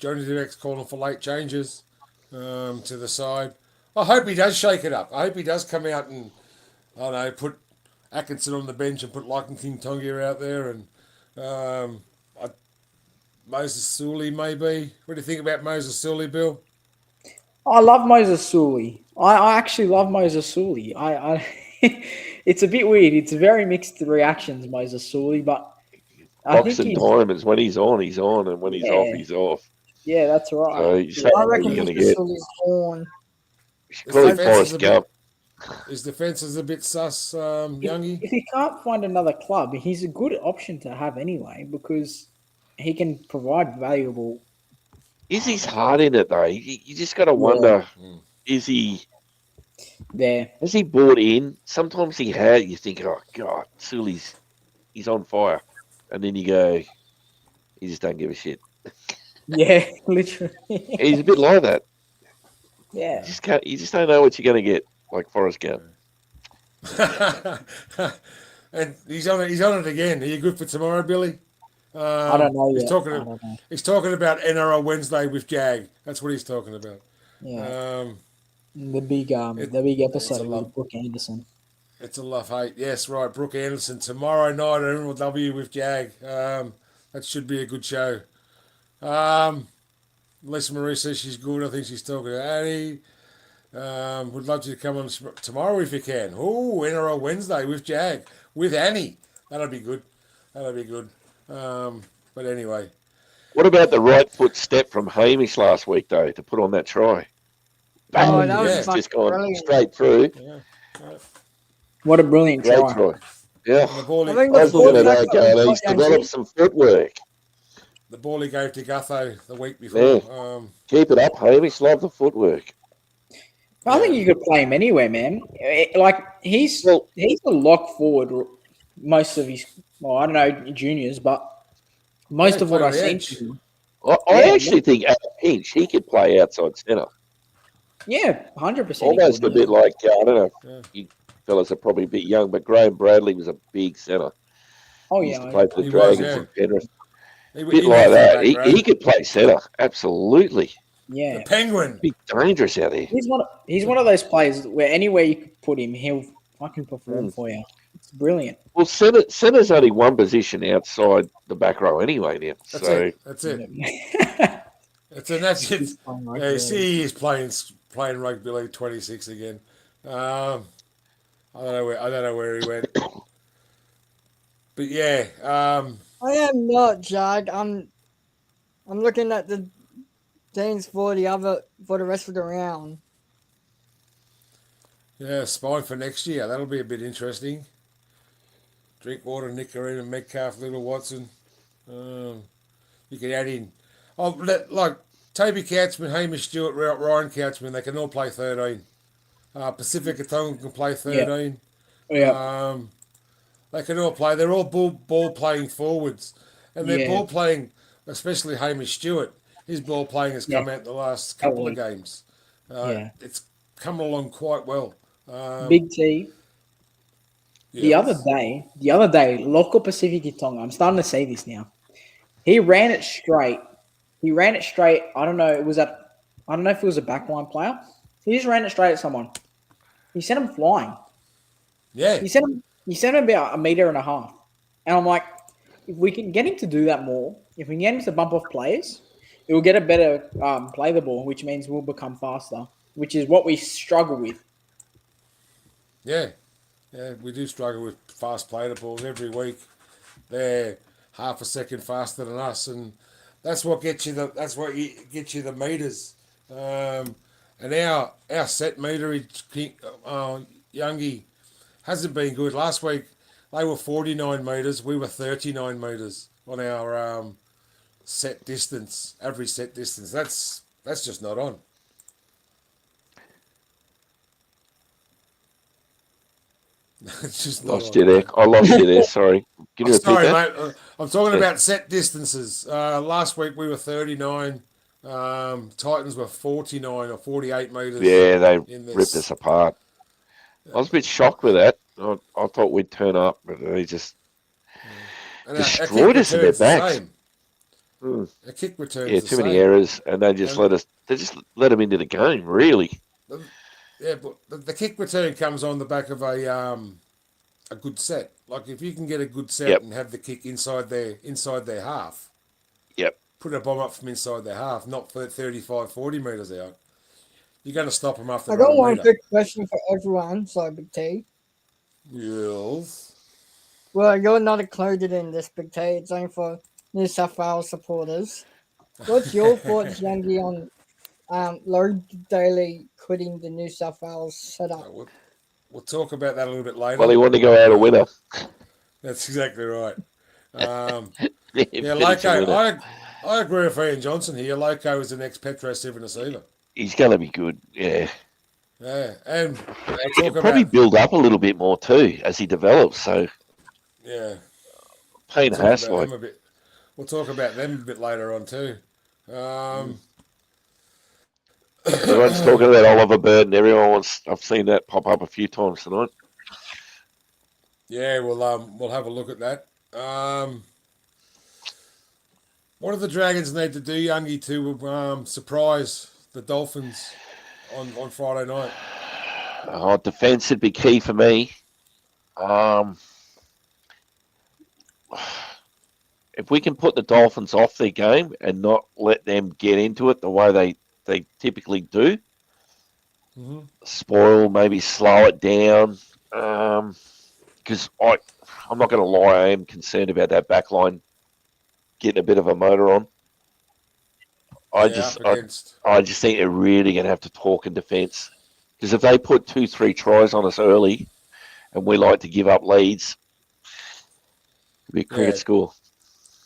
calling for late changes to the side. I hope he does shake it up. I hope he does come out and I don't know, put Atkinson on the bench and put Like and King Tonga out there and Moses Sully maybe. What do you think about Moses Sully, Bill? I love Moses Sully. I actually love Moses Sully. I it's a bit weird. It's very mixed reactions, Moses Sully, but I think Boxing diamonds. When he's on, and when he's off, he's off. Yeah, that's right. So you just don't I know what reckon you're going to Mr. get. Sully's born. Probably His defence is Forrest a Gump. His defence is a bit sus, Youngie. If he can't find another club, he's a good option to have anyway because he can provide valuable. Is his heart in it though? You just got to wonder: is he? There. Has he bought in? Sometimes he had. You think, oh God, he's on fire, and then you go, he just don't give a shit. Yeah, literally. He's a bit like that. Yeah. You just don't know what you're going to get, like Forrest Gump. And he's on it again. Are you good for tomorrow, Billy? I don't know He's yet. talking. I don't know. He's talking about NRL Wednesday with Jag. That's what he's talking about. Yeah. The big episode with Brooke Anderson. It's a love hate. Yes, right. Brooke Anderson tomorrow night at NRLW with Jag. That should be a good show. Lisa Marie says she's good. I think she's talking to Annie. Would love you to come on tomorrow if you can. Oh, NRL Wednesday with Jag with Annie. That'll be good. But anyway, What about the right foot step from Hamish last week though to put on that try? Oh, that was yeah. It's fucking just gone brilliant. straight through. What a brilliant Great try. try. Yeah. the ball I he, think I the was looking at fullback that going, got he's Yankee. developed some footwork. the ball he gave to Gutho the week before. Yeah. Keep it up, Hamish. Love the footwork. I think you could play him anywhere, man. Like he's a lock forward. Most of his, I don't know juniors, but most They of what play I've on the seen. edge. from him. I actually think at a pinch he could play outside centre. Yeah, 100%. Almost a bit like, I don't know, you fellas are probably a bit young, but Graham Bradley was a big centre. Oh He used to yeah, play for the He was, Dragons yeah. and Penrith. He Bit went like from the that. back row. He could play centre. Absolutely. yeah. The Penguin. Be dangerous out there. He's one of those players where anywhere you could put him, he'll fucking perform for you. It's brilliant. Well, centre's only one position outside the back row anyway now. That's So it. That's it. Yeah, you see, he's playing rugby league 26 again. I don't know where he went, but yeah. I am not, Jag. I'm looking at the teams for the rest of the round. Yeah, spine for next year. That'll be a bit interesting. Drinkwater, Nicarina, Metcalf, Little Watson. You can add in. Like Toby Couchman, Hamish Stewart, Ryan Couchman, they can all play 13. Pacifica Tonga can play 13. Yeah. They can all play. They're all ball playing forwards. And their Yeah. ball playing, especially Hamish Stewart, his ball playing has come out the last couple of games. Yeah. It's come along quite well. Big T. The other Yes. day, Loco Pacific Tonga, I'm starting to see this now. He ran it straight. I don't know. I don't know if it was a backline player. He just ran it straight at someone. He sent him flying. Yeah. He sent him about 1.5 meters. And I'm like, if we can get him to do that more, if we can get him to bump off players, it will get a better play the ball, which means we'll become faster, which is what we struggle with. Yeah. Yeah, we do struggle with fast play the balls every week. They're half a second faster than us, and that's what gets you the meters. And our set meterage, Youngie, hasn't been good. Last week they were 49 meters, we were 39 meters on our set distance, average set distance. That's just not on. It's just not Lost on. you there. I lost you there. Sorry. Can you repeat Sorry, that? mate. I'm talking about set distances. Last week we were 39. Titans were 49 or 48 metres. Yeah, they in ripped us apart. I was a bit shocked with that. I thought we'd turn up, but they just And destroyed us in their backs. Our kick returns Yeah, the too same. many errors, and they just let them into the game. Really, Yeah, but the kick return comes on the back of a good set. Like if you can get a good set Yep. and have the kick inside their half, yep. put a bomb up from inside their half, not for 35, 40 metres out. You're going to stop them after I got one metre. quick question for everyone. Sorry, Big T. Yes. Well, you're not included in this, Big T. It's only for New South Wales supporters. What's your thoughts, Youngie, on Lord Daly quitting the New South Wales setup? We'll talk about that a little bit later. Well, he wanted to go out a winner. That's exactly right. Yeah, Yeah, Loco, I agree with Ian Johnson here. Loco is the next Petro Seven receiver. He's going to be good. Yeah, Yeah, and we'll he'll talk probably about build up a little bit more too as he develops. So pain in the ass, like. We'll talk about them a bit later on too. Everyone's talking about Oliver Bird, and everyone wants. I've seen that pop up a few times tonight. Yeah, we'll have a look at that. What do the Dragons need to do, Youngie, to surprise the Dolphins on Friday night? Defense would be key for me. If we can put the Dolphins off their game and not let them get into it the way they typically do, spoil, maybe slow it down. Because I'm not going to lie, I am concerned about that back line getting a bit of a motor on. I just think they're really going to have to talk in defence. Because if they put 2-3 tries on us early and we like to give up leads, it'll be a cricket score.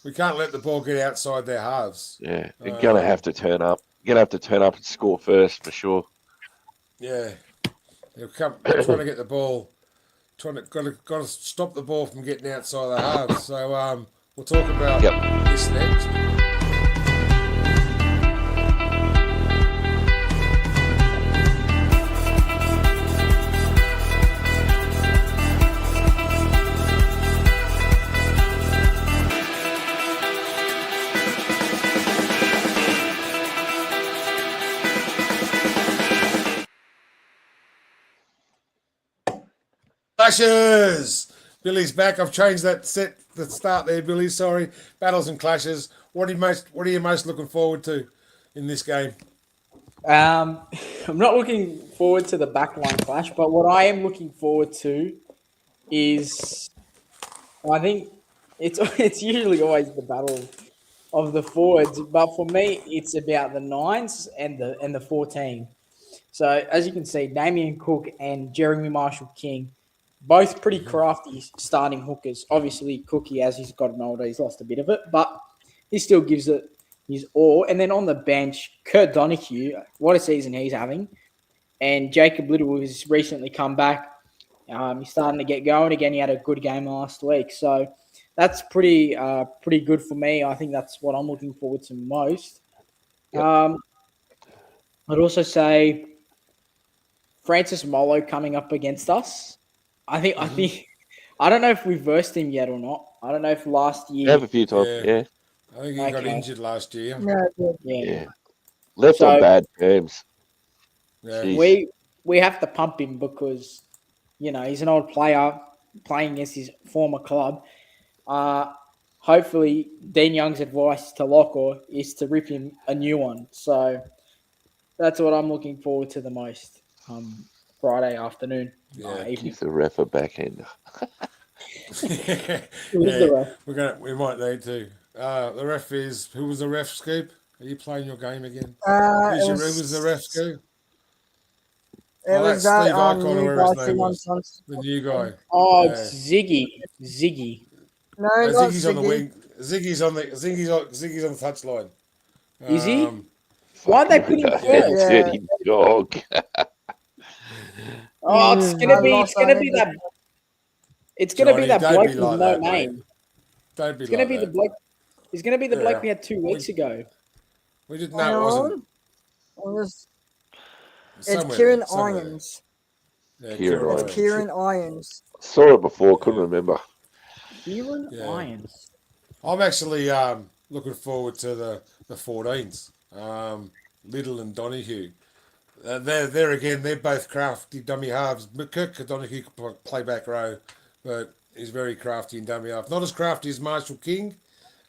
We can't let the ball get outside their halves. Yeah, they're going to have to turn up. You're going to have to turn up and score first for sure. Yeah. They're trying to get the ball, got to stop the ball from getting outside the halves. So we'll talk about this next. Clashes! Billy's back. I've changed that set, the start there, Billy. Sorry. Battles and clashes. What are you most looking forward to in this game? I'm not looking forward to the backline clash, but what I am looking forward to is, I think it's usually always the battle of the forwards, but for me, it's about the 9s and the 14. So as you can see, Damien Cook and Jeremy Marshall-King, both pretty crafty starting hookers. Obviously, Cookie, as he's gotten older, he's lost a bit of it, but he still gives it his all. And then on the bench, Kurt Donahue, what a season he's having. And Jacob Little has recently come back. He's starting to get going again. He had a good game last week. So that's pretty good for me. I think that's what I'm looking forward to most. Yep. I'd also say Francis Molo coming up against us. I think I don't know if we versed him yet or not. I don't know if last You year. have a few times, Yeah. yeah. I think he got Okay. injured last year. Yeah, good. Yeah. Yeah. Left So- on bad terms. Yeah. Jeez. We have to pump him because he's an old player playing against his former club. Hopefully, Dean Young's advice to Locker is to rip him a new one. So that's what I'm looking forward to the most. Friday afternoon. Yeah. Evening. Give the ref a backhander. Who's the ref? We might need to. The ref is who was the ref, Scoop? Are you playing your game again? Who was the ref, Scoop? It was that's that Steve Icon or new whatever guy his name who was. wants The new guy. Oh, Yeah. it's Ziggy. No, not Ziggy's on the Ziggy. wing. Ziggy's on the touchline. Is he? Um, Why'd they put him Fucking first? Yeah. dirty dog. Oh, it's I gonna be lost that. on It's gonna Johnny, be that don't bloke be with like no that, mate. name. don't be It's gonna like be the that. bloke. It's gonna be the bloke Yeah. we had 2 weeks ago. We didn't Hang know it wasn't on. It's somewhere. Kieran there, somewhere there. Irons. Yeah, Kieran Kieran Irons. It's Kieran Irons. Saw it before, couldn't remember. Kieran Yeah. Irons. I'm actually looking forward to the 14s. Little and Donahue. They're again. They're both crafty dummy halves. Kirk Donahue can play back row, but he's very crafty in dummy half. Not as crafty as Marshall King,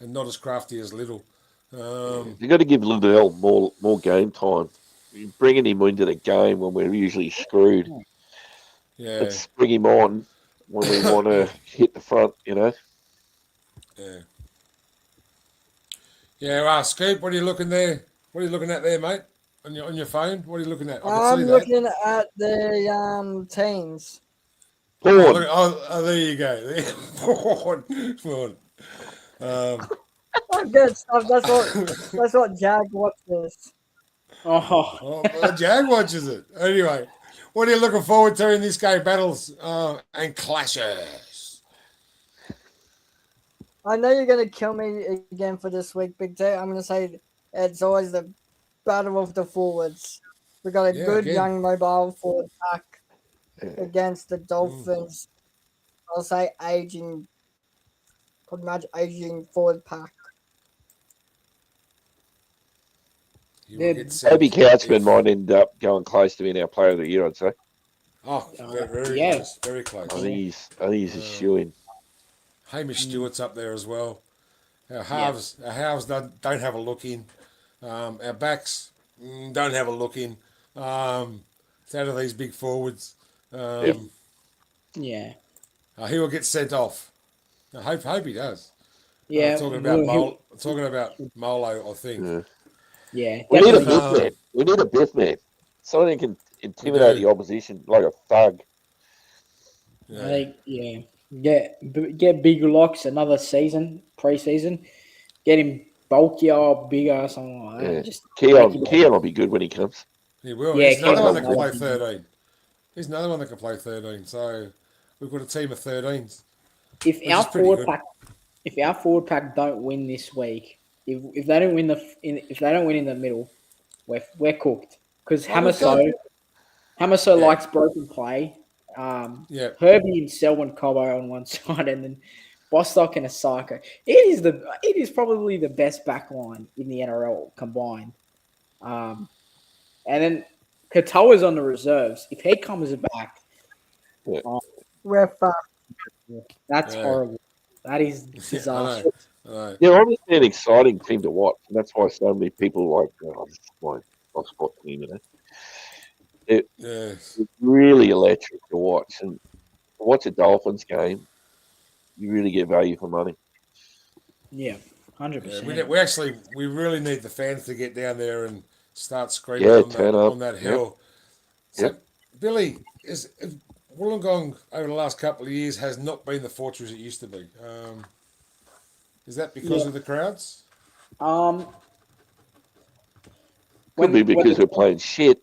and not as crafty as Little. You've got to give Liddell more game time. You're bringing him into the game when we're usually screwed. Yeah, Let's bring him on when we want to hit the front, yeah. Yeah, Scoop, what are you looking there? What are you looking at there, mate? On your phone? What are you looking at? I can I'm see that. looking at the teams. Oh, Pawn. there you go. Pawn. Oh, good stuff. That's what Jag watches. Oh, Oh, Jag watches it. Anyway, what are you looking forward to in this game? Battles and clashes. I know you're gonna kill me again for this week, Big T. I'm gonna say it's always the battle of the forwards. We got a Yeah, good again. young mobile forward pack Yeah. against the Dolphins. I'll say pretty much aging forward pack. You will Yeah, get sent Toby Couchman if- might end up going close to being our player of the year, I'd say. Oh, very yeah. close. Very close. I think he's a shoe in. Hamish Stewart's up there as well. Our halves don't have a look in. Our backs don't have a look in. It's out of these big forwards. yeah. He will get sent off. I hope he does. Yeah. Talking about well, Molo, I think. Yeah. yeah. We need a Definitely. biff man. We need a biff man. Someone who can intimidate do. the opposition like a thug. I think, yeah. Get big locks another season, pre-season. Get him bulkier, bigger, something like that. Yeah. Just Keon will be good when he comes. He will. Yeah, He's another Kev one that can will. play 13. He's another one that can play 13. So we've got a team of 13s. if Which our is pretty forward good. pack, if our forward pack don't win this week, if they don't win if they don't win in the middle, we're cooked. Because Oh, we've got- Hamaso Yeah. likes broken play. Yeah. Herbie and Selwyn Cobbo on one side, and then Bostock and Asako. It is probably the best back line in the NRL combined. And then Katoa's on the reserves. If he comes back, We're fucked. that's Yeah. horrible. That is disastrous. I know. Yeah, obviously an exciting team to watch, and that's why so many people like this is my spot team. Yeah. It's really electric to watch, and to watch a Dolphins game, you really get value for money. Yeah, 100%. We really need the fans to get down there and start screaming Yeah, on, turn that, up. on that hill. So, Yep. Billy, Wollongong over the last couple of years has not been the fortress it used to be. Is that because of the crowds? Could be because we're playing shit.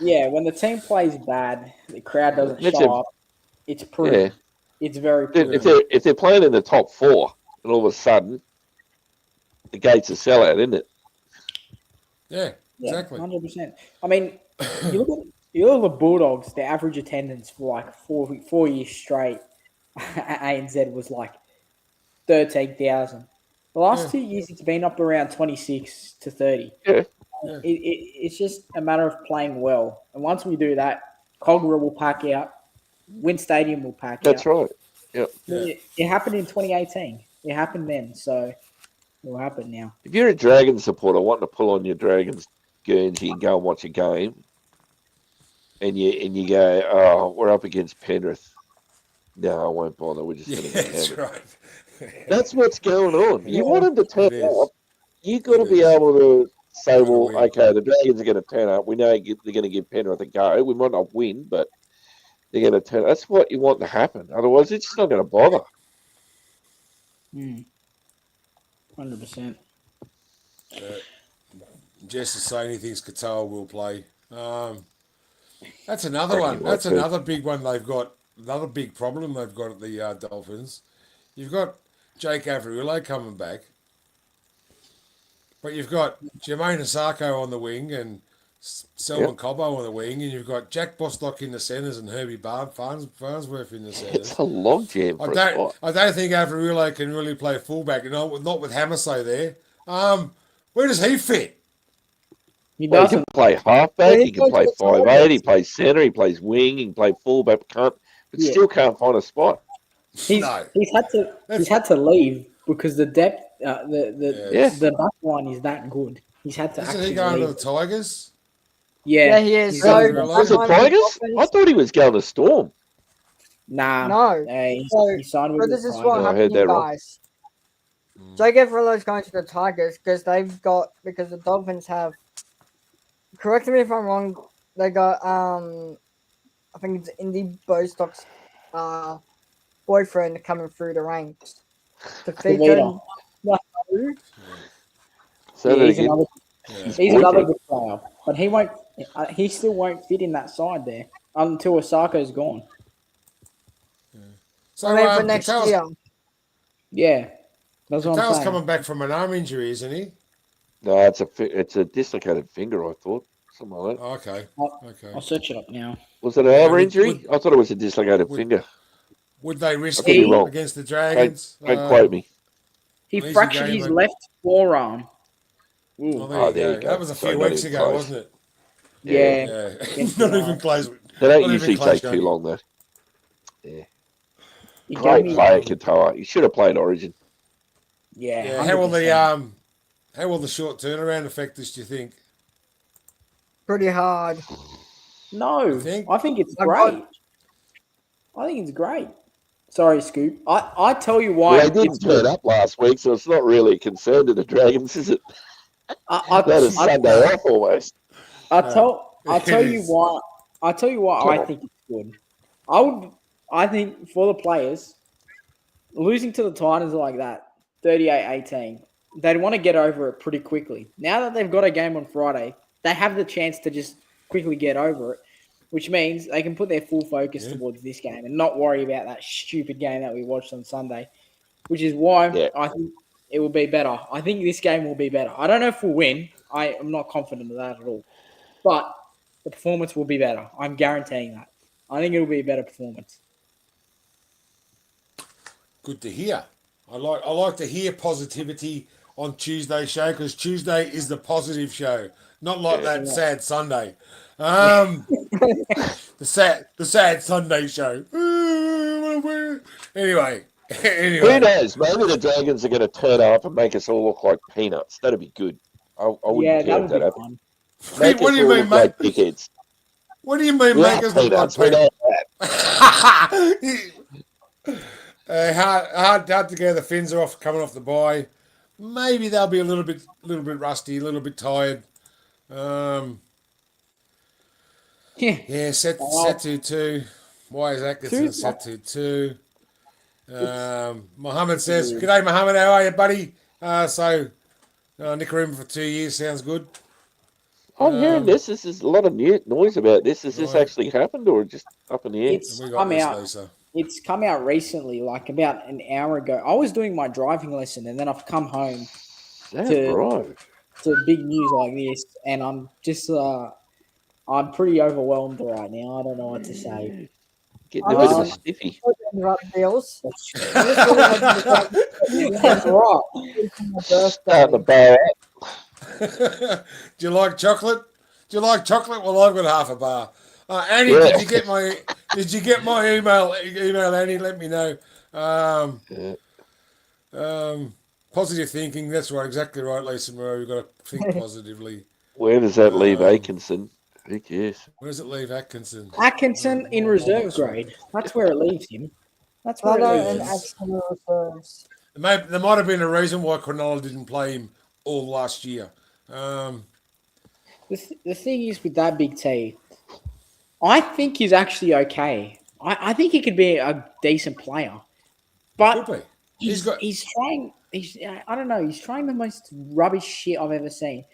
when the team plays bad, the crowd doesn't That's show up. It's proof. Yeah. It's very If they're playing in the top 4, and all of a sudden the gate's a sellout, isn't it? Yeah, exactly. 100%. I mean, you look at the Bulldogs. Their average attendance for like 4 years straight at ANZ was like 13,000. The last 2 years, it's been up around 26 to 30. Yeah. It's just a matter of playing well. And once we do that, Cogra will pack out. Win Stadium will pack out. That's right. Yep. It happened in 2018. It happened then, so it will happen now. If you're a Dragons supporter wanting to pull on your Dragons Guernsey and go and watch a game, and you go, oh, we're up against Penrith. No, I won't bother. We're just going to get That's hammered. right. That's what's going on. You want them to turn It is. up. You've got to It be is. able to say, well, win. okay, the Dragons are going to turn up. We know they're going to give Penrith a go. We might not win, but they're going to turn. That's what you want to happen. Otherwise, it's just not going to bother. 100%. Jess is saying he thinks Qatar will play. That's another Reckon one. he That's will too. another big one they've got. Another big problem they've got at the Dolphins. You've got Jake Averillo coming back, but you've got Jermaine Asako on the wing and Selwyn Cobbo on the wing, and you've got Jack Bostock in the centres and Herbie Farnsworth in the centres. It's a logjam for a spot. I don't think Averillo can really play fullback. Not with Hamaso there. Where does he fit? He Well, he doesn't. can play halfback. Yeah, He can play he 5'8". He plays centre. He plays wing. He can play fullback. But Yeah. still can't find a spot. He's had to leave because the depth, the back line is that good. He's had to Isn't actually he going to leave. the Tigers? Yeah, he is. He's So, got a Was it one Tigers? Dolphins- I thought he was going to Storm. Nah, No. he So, signed So with this the is Tigers. what I heard happened, that wrong. guys. Jake Averillo's going to the Tigers because the Dolphins have. Correct me if I'm wrong. They got I think it's Indy Bostock's boyfriend coming through the ranks to feature. Kavita. Say that He's again. another, Yeah. he's another good player, but he won't. He still won't fit in that side there until Osako's gone. So I mean, for next year. Yeah, that's what I'm Patel's saying. coming back from an arm injury, isn't he? No, it's a dislocated finger. I thought something like that. Oh, okay. I'll Okay. search it up now. Was it an Yeah, arm injury? would- I thought it was a dislocated would- finger. Would they risk I could be it wrong. against the Dragons? Don't quote me. He Easy fractured game, his mate. left forearm. Oh, Ooh. there, Oh, you there go. you go. That was a So few not weeks even ago, close. wasn't it? Yeah. Yeah. Against Not the even close. They don't Not even usually close, take too Johnny. long, though. Yeah. He Great gave me- player, Katoa. He should have played Origin. Yeah. Yeah. 100%. How will the short turnaround affect us? Do you think? Pretty hard. No, You think? I think it's I great. got- I think it's great. Sorry, Scoop. I tell you Well, why. they didn't turn up last week, so it's not really a concern to the Dragons, is it? That is Sunday off almost. I tell It you is. why. I tell you why Come I on. think it's good. I think for the players, losing to the Titans like that, 38-18, they'd want to get over it pretty quickly. Now that they've got a game on Friday, they have the chance to just quickly get over it, which means they can put their full focus towards this game and not worry about that stupid game that we watched on Sunday, which is why I think it will be better. I think this game will be better. I don't know if we'll win. I am not confident of that at all. But the performance will be better. I'm guaranteeing that. I think it will be a better performance. Good to hear. I like to hear positivity on Tuesday's show because Tuesday is the positive show, not like that sad Sunday. The sad Sunday show. Anyway. Who knows? Maybe the Dragons are going to turn up and make us all look like peanuts. That'd be good. I wouldn't care if that happened. Make What us do you all mean, look like mate? dickheads. What do you mean, We make are us look like peanuts. We know that? Hard to go. The Phins are coming off the bye. Maybe they'll be a little bit rusty, a little bit tired. Yeah, set 2-2. Why is Atkinson set 2-2? Mohammed says, "G'day, Mohammed. How are you, buddy?" Nicarima for 2 years sounds good. I'm hearing this. This is a lot of noise about this. Has this Right. actually happened or just up in the air? It's And we got come this, out. Lisa. it's come out recently, like about an hour ago. I was doing my driving lesson, and then I've come home That's to right. to big news like this, and I'm just I'm pretty overwhelmed right now. I don't know what to say. Getting a bit of a Um, stiffy. Interrupt Bills. I'm just really hoping to say That's right. it's my Starting to birthday. bow out. Do you like chocolate? Do you like chocolate? Well, I've got half a bar. Annie, Yeah. did you get my email, Annie? Let me know. Um, Yeah. Positive thinking. That's right. Exactly right, Lisa Moreau. We've got to think positively. Where does that leave Um, Atkinson? Who cares? Where does it leave Atkinson? Atkinson in I'm reserve not sure. grade. That's where it leaves him. That's where it Flano leaves and him. Axel reserves. There might have been a reason why Cronulla didn't play him all last year. The thing is with that big T, I think he's actually okay. I think he could be a decent player, Could but be. he's trying. I don't know. He's trying the most rubbish shit I've ever seen.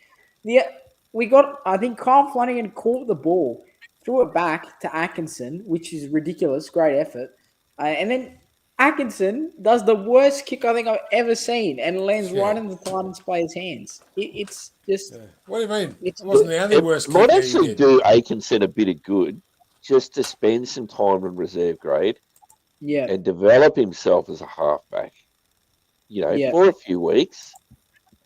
Yeah, we got. I think Kyle Flanagan caught the ball, threw it back to Atkinson, which is ridiculous. Great effort, and then Atkinson does the worst kick I think I've ever seen, and lands right Yeah. in the Titans player's hands. It's just. Yeah. What do you mean? It's It wasn't the only It worst might kick that he actually did. do Atkinson a bit of good just to spend some time in reserve grade Yeah, and develop himself as a halfback, yeah, for a few weeks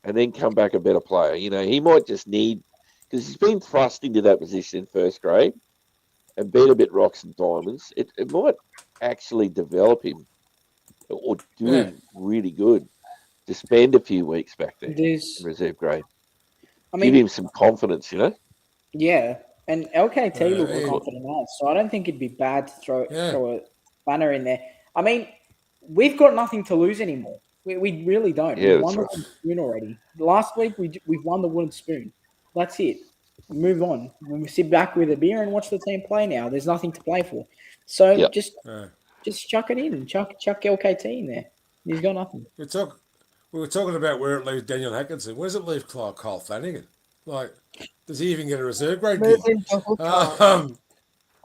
and then come back a better player. He might just need, because he's been thrust into that position in first grade and been a bit rocks and diamonds. It might actually develop him or do Yeah. him really good to spend a few weeks back there in there's. reserve grade. I Give mean, him some confidence. yeah, and LKT looked Ian, confident on, so I don't think it'd be bad to throw yeah. throw a banner in there. I mean, we've got nothing to lose anymore. We really don't. Yeah, We've that's won the right. wooden spoon already. Last week we've won the wooden spoon. That's it. Move on. We sit back with a beer and watch the team play now. There's nothing to play for. So Yeah. just chuck it in. Chuck LKT in there. He's got nothing. We were talking about where it leaves Daniel Atkinson. Where does it leave Kyle Flanagan? Like, does he even get a reserve grade Move gig? him to hooker.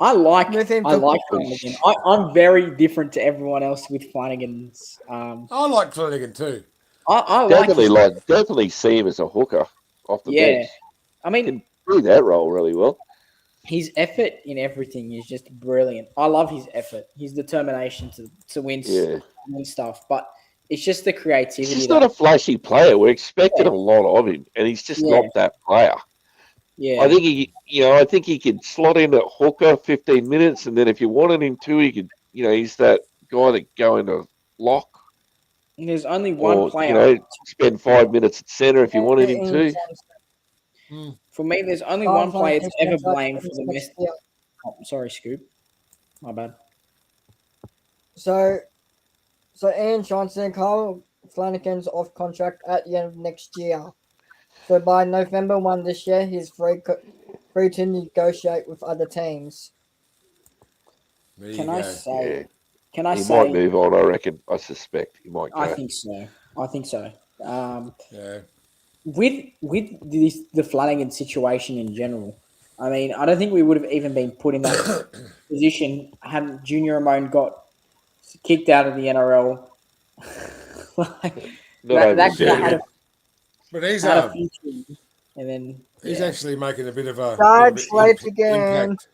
I like Move him I to like hooker. Flanagan. I'm very different to everyone else with Flanagan's. I like Flanagan too. I like his, Definitely see him as a hooker off the yeah. bench. I mean, Can do that role really well. his effort in everything is just brilliant. I love his effort, his determination to win, Yeah. win stuff. But it's just the He's creativity. just not a flashy player. We're expecting Yeah. a lot of him, and he's just Yeah. not that player. Yeah, I think he could slot in at hooker 15 minutes, and then if you wanted him to, he could. He's that guy that go into lock, and there's only one or player. spend 5 minutes at centre if you wanted him to. For me, there's only Kyle one player Flanagan's to ever contract blame for ends the mess. next year. Oh, sorry, Scoop. My bad. So Ian Johnson and Kyle Flanagan's off contract at the end of next year. So by November 1 this year, he's free to negotiate with other teams. There you Can go. I say? Yeah. Can I He say? might move on. I reckon. I suspect he might go. I think so. Yeah. With the Flanagan situation in general, I mean, I don't think we would have even been put in that position had Junior Ramon got kicked out of the NRL. that guy But he's had a future, and then he's actually making a bit of a Charge late again. impact.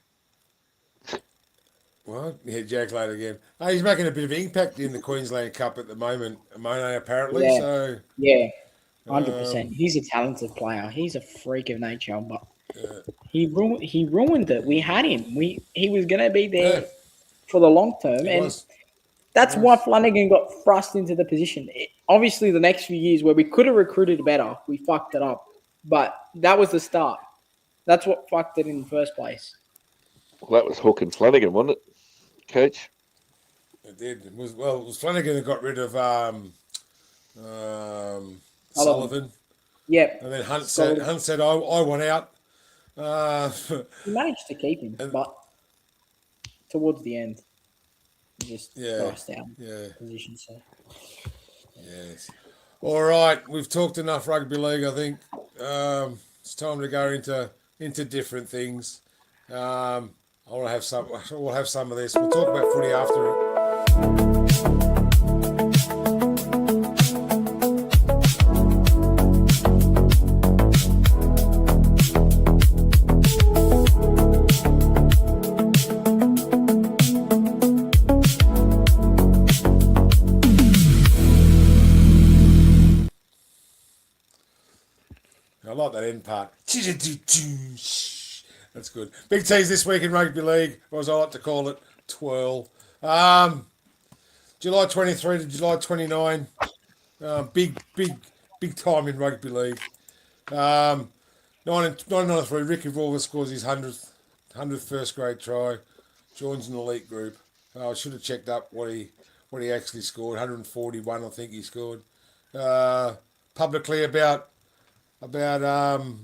What? Yeah, Jack late again. Oh, he's making a bit of impact in the Queensland Cup at the moment, Mono, apparently. Yeah. So 100%. He's a talented player. He's a freak of nature, but he ruined it. We had him. He was gonna be there for the long term, and that's why Flanagan got thrust into the position. Obviously, the next few years where we could have recruited better, we fucked it up. But that was the start. That's what fucked it in the first place. Well, that was Hook and Flanagan, wasn't it, Coach? It did. It was Flanagan that got rid of Sullivan. Yep. And then Hunt said, I want out. He managed to keep him, but towards the end, he just thrust out position. So. Yes. All right, we've talked enough rugby league. I think it's time to go into different things. We'll have some of this. We'll talk about footy after I like that end part. That's good. Big T's this week in rugby league, or as I like to call it, twirl. July 23 to July 29. Big time in rugby league. 1993, Ricky Rawler scores his 100th first grade try. Joins an elite group. I should have checked up what he actually scored. 141, I think he scored. Publicly about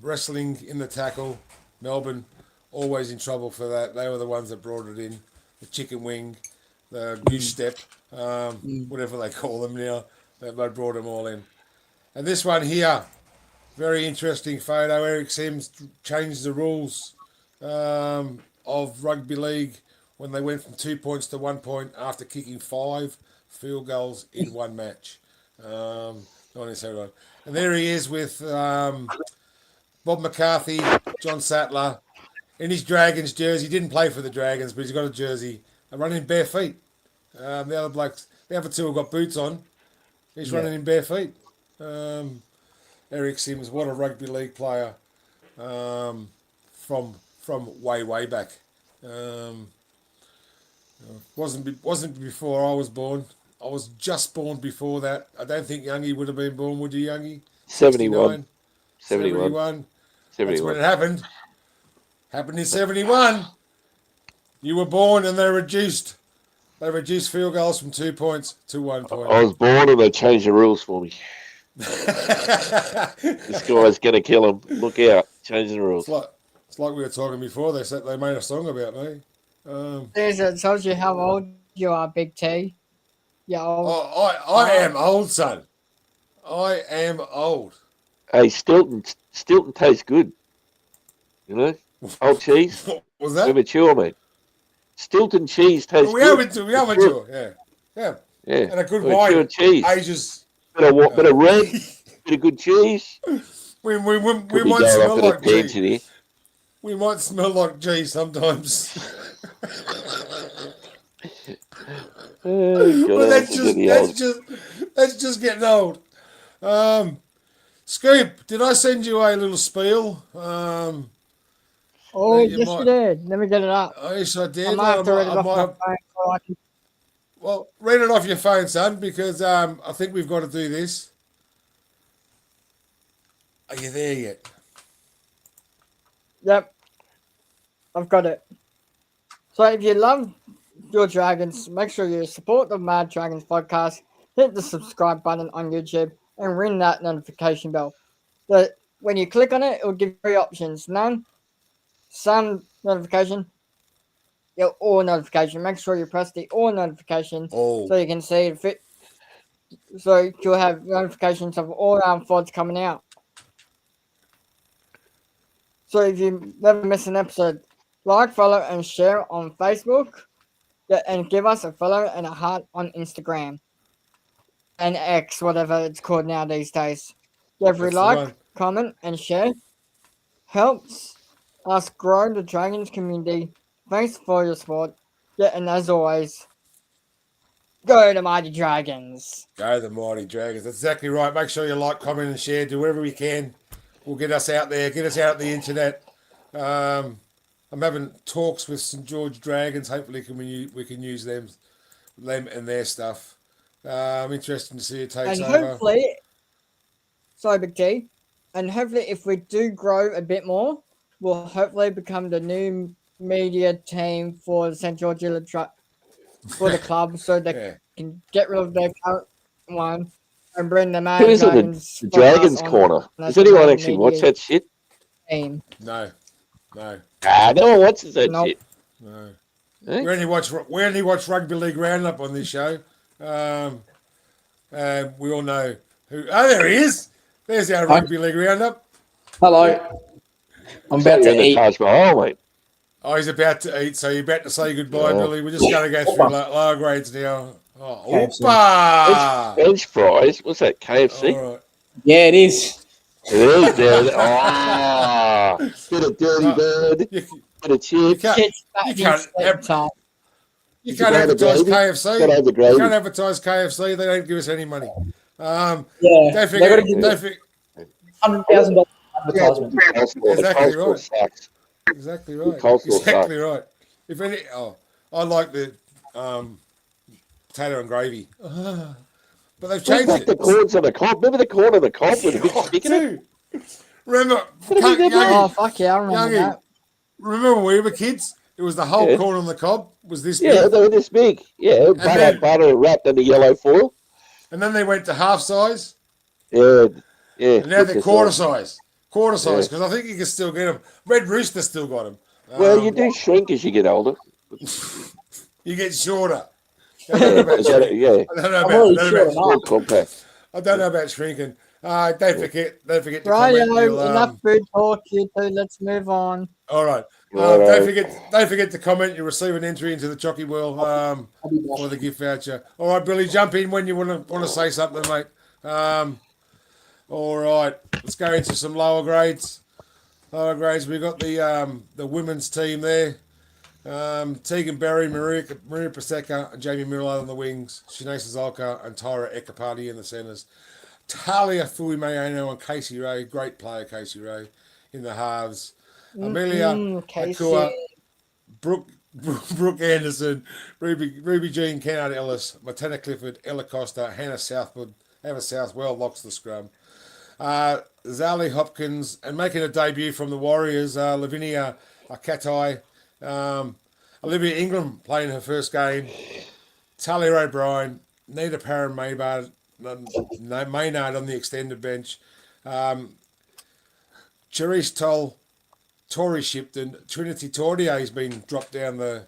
wrestling in the tackle. Melbourne always in trouble for that. They were the ones that brought it in. The chicken wing, the goose step, whatever they call them now. They brought them all in. And this one here, very interesting photo. Eric Sims changed the rules of rugby league when they went from 2 points to 1 point after kicking 5 field goals in one match. 1971. And there he is with Bob McCarthy, John Sattler, in his Dragons jersey. He didn't play for the Dragons, but he's got a jersey. They're running bare feet. The other blokes, the other two have got boots on. He's running in bare feet. Eric Sims, what a rugby league player from way back. Wasn't before I was born. I was just born before that. I don't think Youngie would have been born, would you, Youngie? 71. 71. That's when it happened. Happened in 71. You were born and they reduced field goals from 2 points to 1 point. I was born and they changed the rules for me. This guy's going to kill him. Look out. Changing the rules. It's like we were talking before. They said they made a song about me. It tells you how old you are, Big T. Yeah. I am old, son. I am old. Hey, Stilton tastes good. You know? Old cheese. What was that? We're mature, mate. Stilton cheese tastes We good. are mature. Yeah. Yeah. And a good Mature wine cheese. ages. Bit of red, bit of good cheese. We Could might be going smell off at a like tangent G. here. We might smell like G sometimes. But that's just getting old. Scoop, did I send you a little spiel? You did. Let me get it up. Yes, I did. I might have to read it off my phone so I can... Well, read it off your phone, son, because I think we've got to do this. Are you there yet? Yep. I've got it. So if you love your Dragons, make sure you support the Mad Dragons podcast, hit the subscribe button on YouTube, and ring that notification bell. When you click on it, it will give you 3 options. None, some notification, all notification. Make sure you press the all notification so you can see it. So you'll have notifications of all our VODs coming out. So if you never miss an episode, like, follow, and share on Facebook. And give us a follow and a heart on Instagram. And X, whatever it's called now these days. Every like, comment, and share helps us grow the Dragons community. Thanks for your support. And as always, go the Mighty Dragons. Go the Mighty Dragons. That's exactly right. Make sure you like, comment, and share. Do whatever we can. We'll get us out there. Get us out on the internet. I'm having talks with St George Dragons. Hopefully, we can use them and their stuff. I'm interested to see it takes over. And hopefully, sorry, Big T. And hopefully, if we do grow a bit more, we'll hopefully become the new media team for the St George for the club, so they can get rid of their current one and bring them out. Who is it? The Dragons Corner. Does anyone actually watch that shit? Team. No. No one watches that shit. No. Eh? We only watch Rugby League Roundup on this show. We all know who. Oh, there he is. There's our Rugby League Roundup. Hello. I'm about to eat. Taj Mahal, mate. Oh, he's about to eat, so you're about to say goodbye, Yeah. Billy. We're just going to go through lower grades now. Oh, KFC. Opa! French fries. What's that? KFC. All right. Yeah, it is. It is there. Ah, bit of dirty bird, You, bit of you chips. can't, Kids you fattening can't, sleep time. you Is it can't got over advertise gravy? KFC. Got over You gravy. can't advertise KFC. They don't give us any money. Yeah, Don't they got to forget, give don't you forget. $100,000 Yeah, advertisement. Exactly coleslaw right. sucks. Exactly Good right. coleslaw Exactly sucks. right. If any, I like the potato and gravy, but they've Bring changed back it. the corns on the cob. Remember the corn on the cob with a big Oh, stick in it? dude. Remember, Gotta be good, Oh, Youngie, fuck yeah, I remember Youngie, that. remember when we were kids? It was the whole Yeah. corn on the cob was this Yeah, big, they were this big. Yeah, then- butter wrapped in the yellow foil. and then they went to half size, Yeah, yeah. and now they're quarter size. size. Quarter Yeah. size, because I think you can still get them. Red Rooster still got them. Well, you do shrink as you get older. You get shorter. I Yeah, don't know about shrinking. yeah. I don't know I'm about, already I don't short know about, More compact. I don't know about shrinking. Don't forget to Right, comment. You'll, enough food talk, you two. Let's move on. all right. Righto. Don't forget to comment. You receive an entry into the Jockey World I'll be back. for the gift voucher. All right, Billy, jump in when you want to say something, mate. All right, let's go into some lower grades. Lower grades. We've got the women's team there. Tegan Berry, Maria Paseka, and Jamie Miller on the wings. Shanae Sazalka and Tyra Ekapati in the centres. Talia Fuimayano and Casey Ray, great player Casey Ray, in the halves. Amelia Casey. Akua, Brooke Anderson, Ruby Jean, Kennard Ellis, Matena Clifford, Ella Costa, Hannah Southwell locks the scrum. Zali Hopkins, and making a debut from the Warriors, Lavinia Katai, Olivia Ingram playing her first game, Talia O'Brien, Nita Parham Maynard on the extended bench, Cherise Toll, Tori Shipton, Trinity Tordier has been dropped down the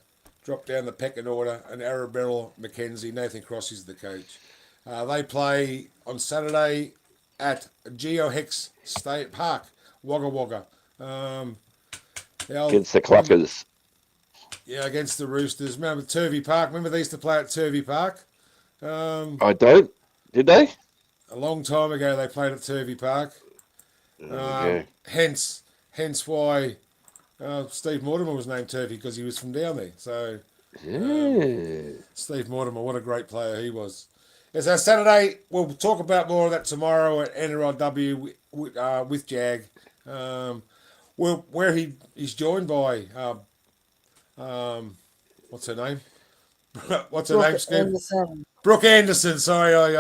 pecking order, and Arabella McKenzie. Nathan Cross is the coach. They play on Saturday at GeoHex State Park, Wagga Wagga. Against the Cluckers. Yeah, against the Roosters. Remember Turvey Park? Remember they used to play at Turvey Park? I don't. Did they? A long time ago they played at Turvey Park. Yeah. Hence why Steve Mortimer was named Turvey, because he was from down there. So Steve Mortimer, what a great player he was. Yes, so Saturday, we'll talk about more of that tomorrow at NRLW with Jag. Where he's joined by, what's her name? What's her name, Skip? Anderson. Brooke Anderson. Sorry, I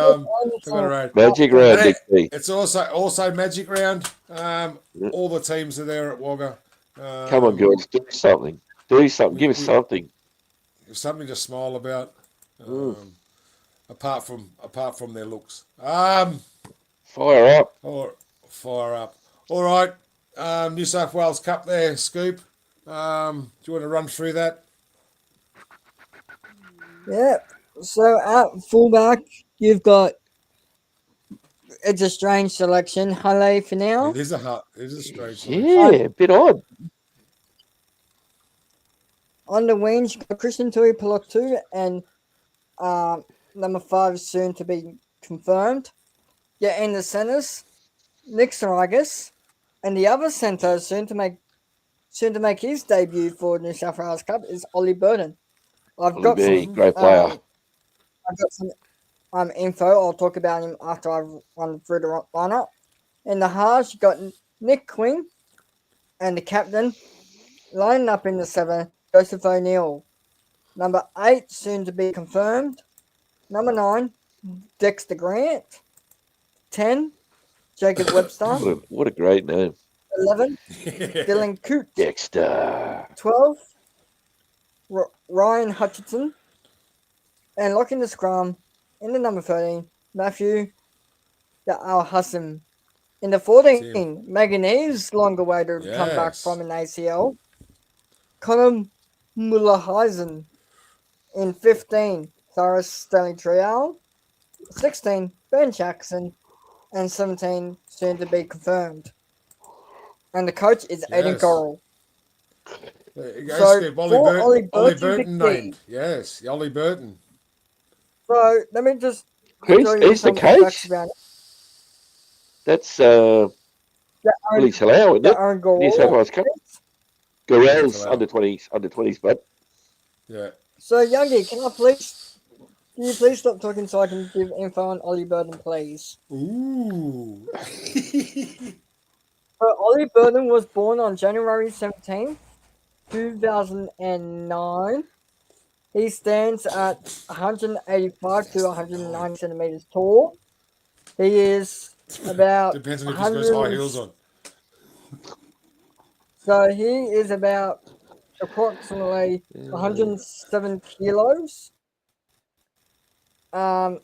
forgot her name. Magic round, And Nick B. it's also Magic Round. All the teams are there at Wagga. Come on, girls, do something. Do something. Give us something. Something to smile about. Apart from their looks. Fire up. Or fire up. All right. New South Wales Cup there, Scoop. Do you want to run through that? Yeah. So at fullback, you've got, it's a strange selection. Halle for now. It is a strange selection. Yeah, a bit odd. On the wings, you've got Christian Tui Pelotu and number 5 soon to be confirmed. Yeah, in the centres, Nick Saragas, and the other centre soon to make his debut for New South Wales Cup is Ollie Burton. I've got Ollie B, some great player. I've got some info. I'll talk about him after I've run through the lineup. In the halves, you got Nick Quinn and the captain lining up in the 7, Joseph O'Neill. Number 8 soon to be confirmed. Number 9, Dexter Grant. 10, Jacob Webster. What a great name. 11, Dylan Coote. Dexter. 12, Ryan Hutchinson. And locking the scrum in the number 13, Matthew Al Hassan. In the 14, Megan Eves, longer way to come back from an ACL. Connor Muller-Heisen. In 15, Cyrus Stanley Trial. 16, Ben Jackson. And 17, soon to be confirmed. And the coach is Aiden Coral. There you go, So, Skip. for Ollie Ollie Burton, Burton Big T. named. Yes, Ollie Burton. So let me just Who's, show you who's the some facts coach? about it. That's Yeah, Willie Aaron, Salau, isn't yeah, it? Aaron New South Gawala. Wales coach. Gorell's Salau. under 20s, bud. Yeah. So, Youngie, can you please stop talking so I can give info on Ollie Burton, please? Ooh. So, Ollie Burton was born on January 17th, 2009. He stands at 185 to 190 centimeters tall. He is about Depends on if he's got his high heels on. So he is about approximately 107 kilos. And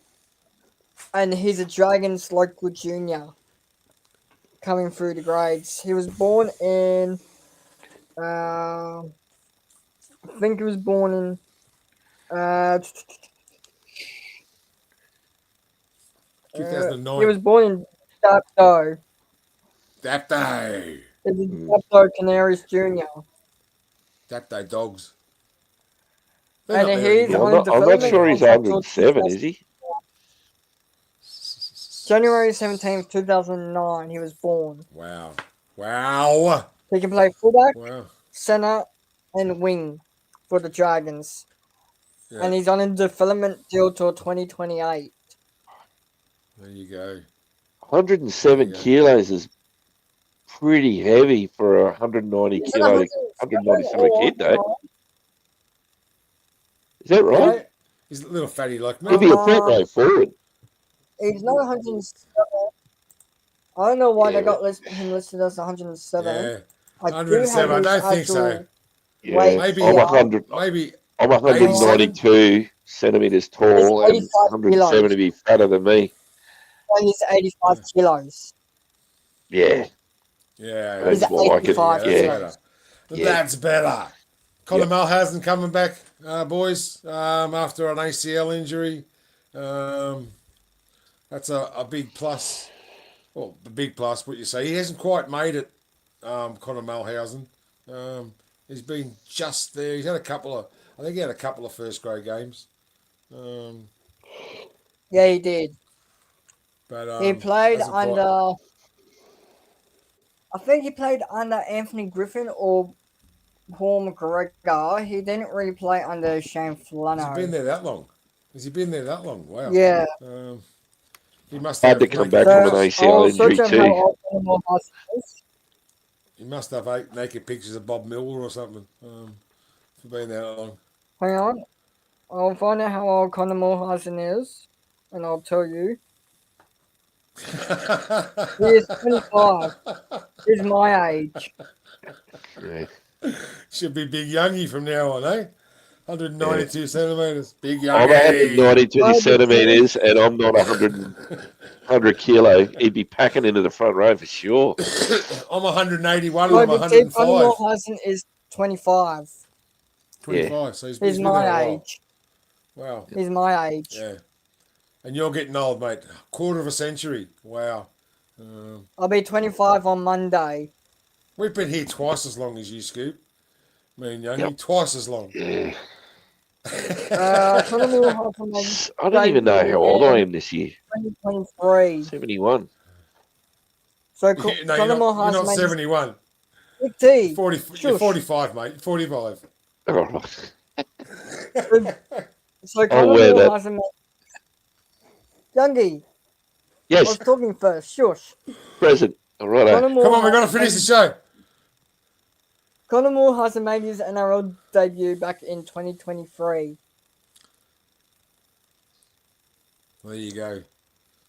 he's a Dragons local junior coming through the grades. He was born in, I think he was born in, he 2009. was born in Dapto. That day. He's a Dapto Canaries junior. That day dogs. They're And not there he's anymore. I'm on a not development sure he's contract till 107, is he? January 17th, 2009, he was born. Wow. Wow. He can play fullback, Wow. center, and wing for the Dragons. Yeah. And he's on a development deal till 2028. There you go. 107 There you go. kilos is pretty heavy for a 190 He's kilo, 107 197 or kid, though. Is that right? right? He's a little fatty like me. He'll be a front row forward. He's not 107. I don't know why Yeah, they got him listed as 107. Yeah. I do 107. I have his don't think so. actual Yeah, weight Maybe- I'm here. 100. Maybe I'm 192 centimeters tall, and He's 85 170 be fatter than me. So he's 85 kilos. Yeah, Yeah. That's He's more like it. 85 that's Yeah. better. kilos. Yeah. That's better. Connor Yep. Malhausen coming back, boys, after an ACL injury. That's a big plus. Well, the big plus, what you say. He hasn't quite made it, Connor Malhausen. He's been just there. He's had I think he had a couple of first grade games. Yeah, he did. But He played hasn't quite- under. I think he played under Anthony Griffin or Paul McGregor. He didn't really play under Shane Has he Flano. been there that long? Has he been there that long? Wow. Yeah. He must Had have to come naked back from an pictures. ACL I'll injury search him how too. old Connor Malhausen is. He must have naked pictures of Bob Miller or something for being there that long. Hang on. I'll find out how old Connor Malhausen is, and I'll tell you. He is 25. He's my age. Yeah. Should be Big Youngie from now on, eh? 192 centimetres. Big I'm Youngie. 192 centimeters, and I'm not 100 kilo. He'd be packing into the front row for sure. I'm 181 No, and I'm but see, Connor 105. Malhausen is 25. 25, so he's He's been there a my while. age. Wow. He's my age. Yeah. And you're getting old, mate. Quarter of a century. Wow. I'll be 25 on Monday. We've been here twice as long as you, Scoop. Me and Youngie, Yep. twice as long. Yeah. Connor Malhausen made I don't even know how old I am this year. 2023. 71. So No, Connor you're not Malhausen made 71. 50. 40, you're 45, mate. 45. All right. So Connor wear that. Malhausen made... Youngie, I Yes, was talking first. Shush. present. All right. Connor Come on, we've got to Malhausen finish the made- show. Connor Malhausen made his NRL debut back in 2023. There you go.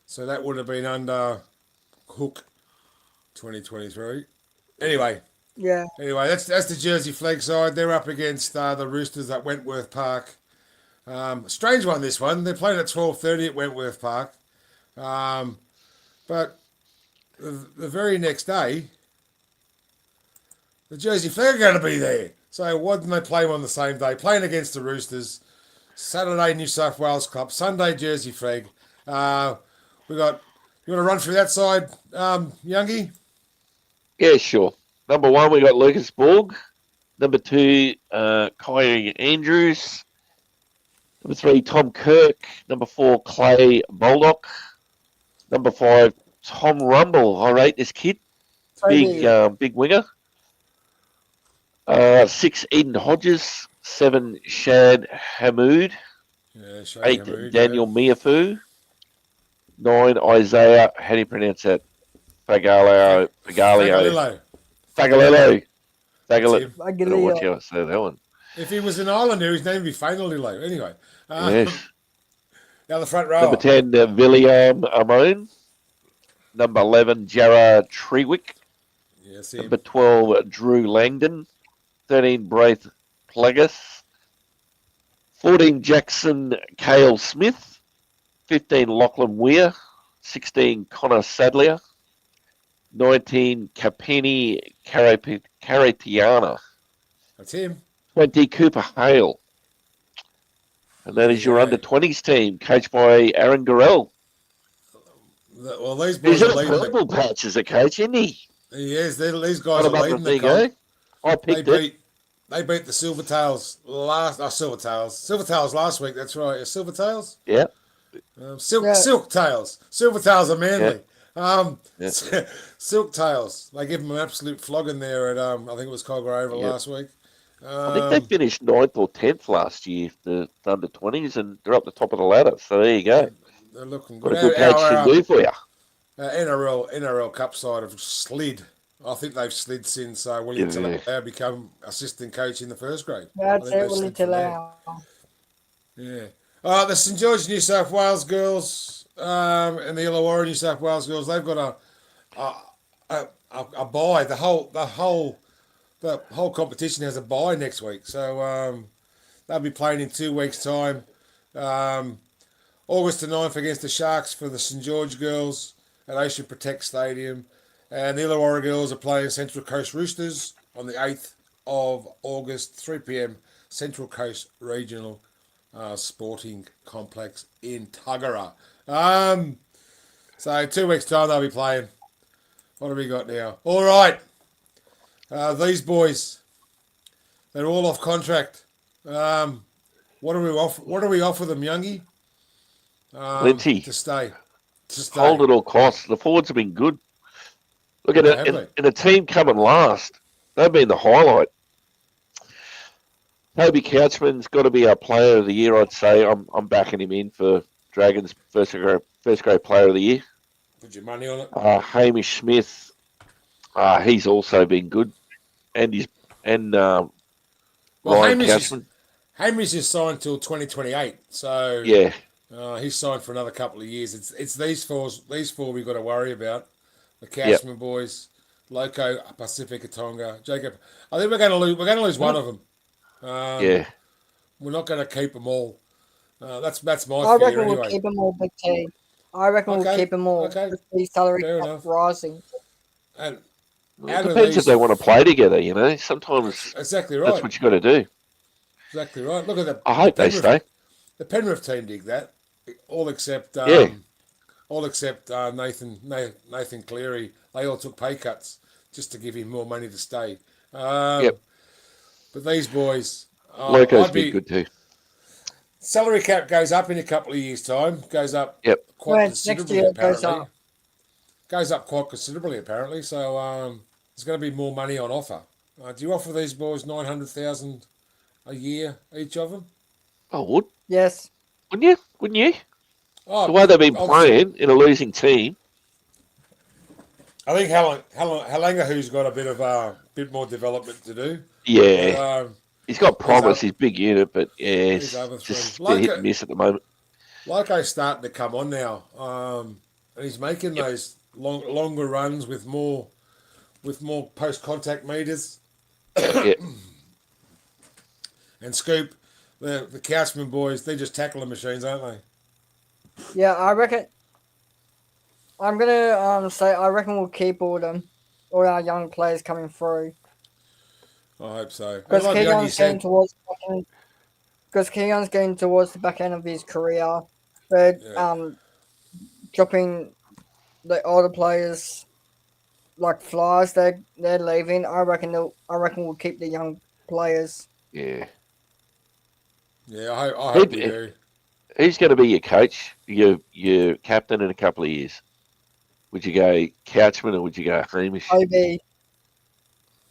So that would have been under Hook 2023. Anyway, Yeah. that's the Jersey Flag side. They're up against the Roosters at Wentworth Park. Strange one, this one. They're playing at 12:30 at Wentworth Park. But the very next day, the Jersey Flag are going to be there. So why didn't they play them on the same day? Playing against the Roosters. Saturday, New South Wales Club. Sunday, Jersey Flag. You want to run through that side, Youngie? Yeah, sure. Number one, we got Lucas Borg. Number 2, Kyrie Andrews. Number 3, Tom Kirk. Number 4, Clay Boldock. Number 5, Tom Rumble. I rate this kid. Big, big winger. 6, Eden Hodges. 7, Shad Hamoud. Yeah, 8, Hamoud, Daniel Miafu. 9, Isaiah. How do you pronounce that? Fagalio. Fagalillo. Fagalillo. That's him. I don't know what you say that one. If he was an Islander, his name would be Fagalillo. Anyway. Yes. Now the front row. Number 10, William Amon. Number 11, Jarrah Trewick. Yes, Number 12, Drew Langdon. 13, Braith Plagas. 14, Jackson Cale Smith. 15, Lachlan Weir. 16, Connor Sadlier. 19, Kapeni Caratiana. That's him. 20, Cooper Hale. And that is your under-20s team, coached by Aaron Gorell. Well, these boys He's are in a leading purple patch as a coach, isn't he? He is. These guys are leading the go. comp. I picked it. They beat the Silvertails Silvertails last week. That's right. Silvertails. Yeah. Silktails. Silvertails are Manly. Yeah. Silktails. They give them an absolute flogging there at I think it was Colgrove last week. I think they finished 9th or 10th last year, the under-20s, and they're up the top of the ladder. So there you go. They're looking What good. a good patch to do for you. NRL Cup side have slid. I think they've slid since William Talau become assistant coach in the first grade. That's it, William Talau. Yeah. The St George New South Wales girls and the Illawarra New South Wales girls, they've got a bye. The whole competition has a bye next week, so they'll be playing in 2 weeks' time. August the 9th against the Sharks for the St George girls at Ocean Protect Stadium. And the Illawarra girls are playing Central Coast Roosters on the 8th of August, 3 p.m, Central Coast Regional Sporting Complex in Tuggerah. So 2 weeks' time they'll be playing. What have we got now? All right. These boys, they're all off contract. What do we offer them, Youngie? Plenty. To stay. Hold at all costs. The forwards have been good. Look at it. And the team coming last, they've been the highlight. Toby Couchman's got to be our player of the year, I'd say. I'm backing him in for Dragons first grade player of the year. Put your money on it. Hamish Smith, he's also been good. Ryan Couchman. Hamish is signed till 2028, so yeah. He's signed for another couple of years. It's these four we've got to worry about. The Couchman boys, Loco, Pacifica Tonga, Jacob. I think we're going to lose one of them. Yeah. We're not going to keep them all. That's my I fear reckon anyway. we'll keep them all, Big T. I reckon we'll keep them all. Okay. The salary Fair cap enough. rising. And It depends if they want to play together, you know. Sometimes exactly right. That's what you got to do. Exactly right. Look at that. I hope they stay. The Penrith team did that, all except Nathan Cleary. They all took pay cuts just to give him more money to stay. But these boys, Loco's been good too. Salary cap goes up in a couple of years' time. Goes up quite considerably. Next year apparently, goes up quite considerably. Apparently, so there's going to be more money on offer. Do you offer these boys 900,000 a year each of them? I would. Yes. Wouldn't you? Oh, the way they've been playing in a losing team. I think Halanga, who's got a bit more development to do. Yeah. He's got promise. He's big unit, but it's just hit and miss at the moment. Loco's starting to come on now, and he's making those longer runs with more post contact meters. And Scoop, the Couchman boys, they're just tackling machines, aren't they? Yeah, I reckon. I'm gonna say I reckon we'll keep all our young players coming through. I hope so. Because Keegan's getting towards the back end of his career. But dropping the older players like flies, they're leaving. I reckon we'll keep the young players. Yeah. Yeah, I hope we do. Who's going to be your coach, your captain in a couple of years? Would you go Couchman or would you go Hamish? Toby.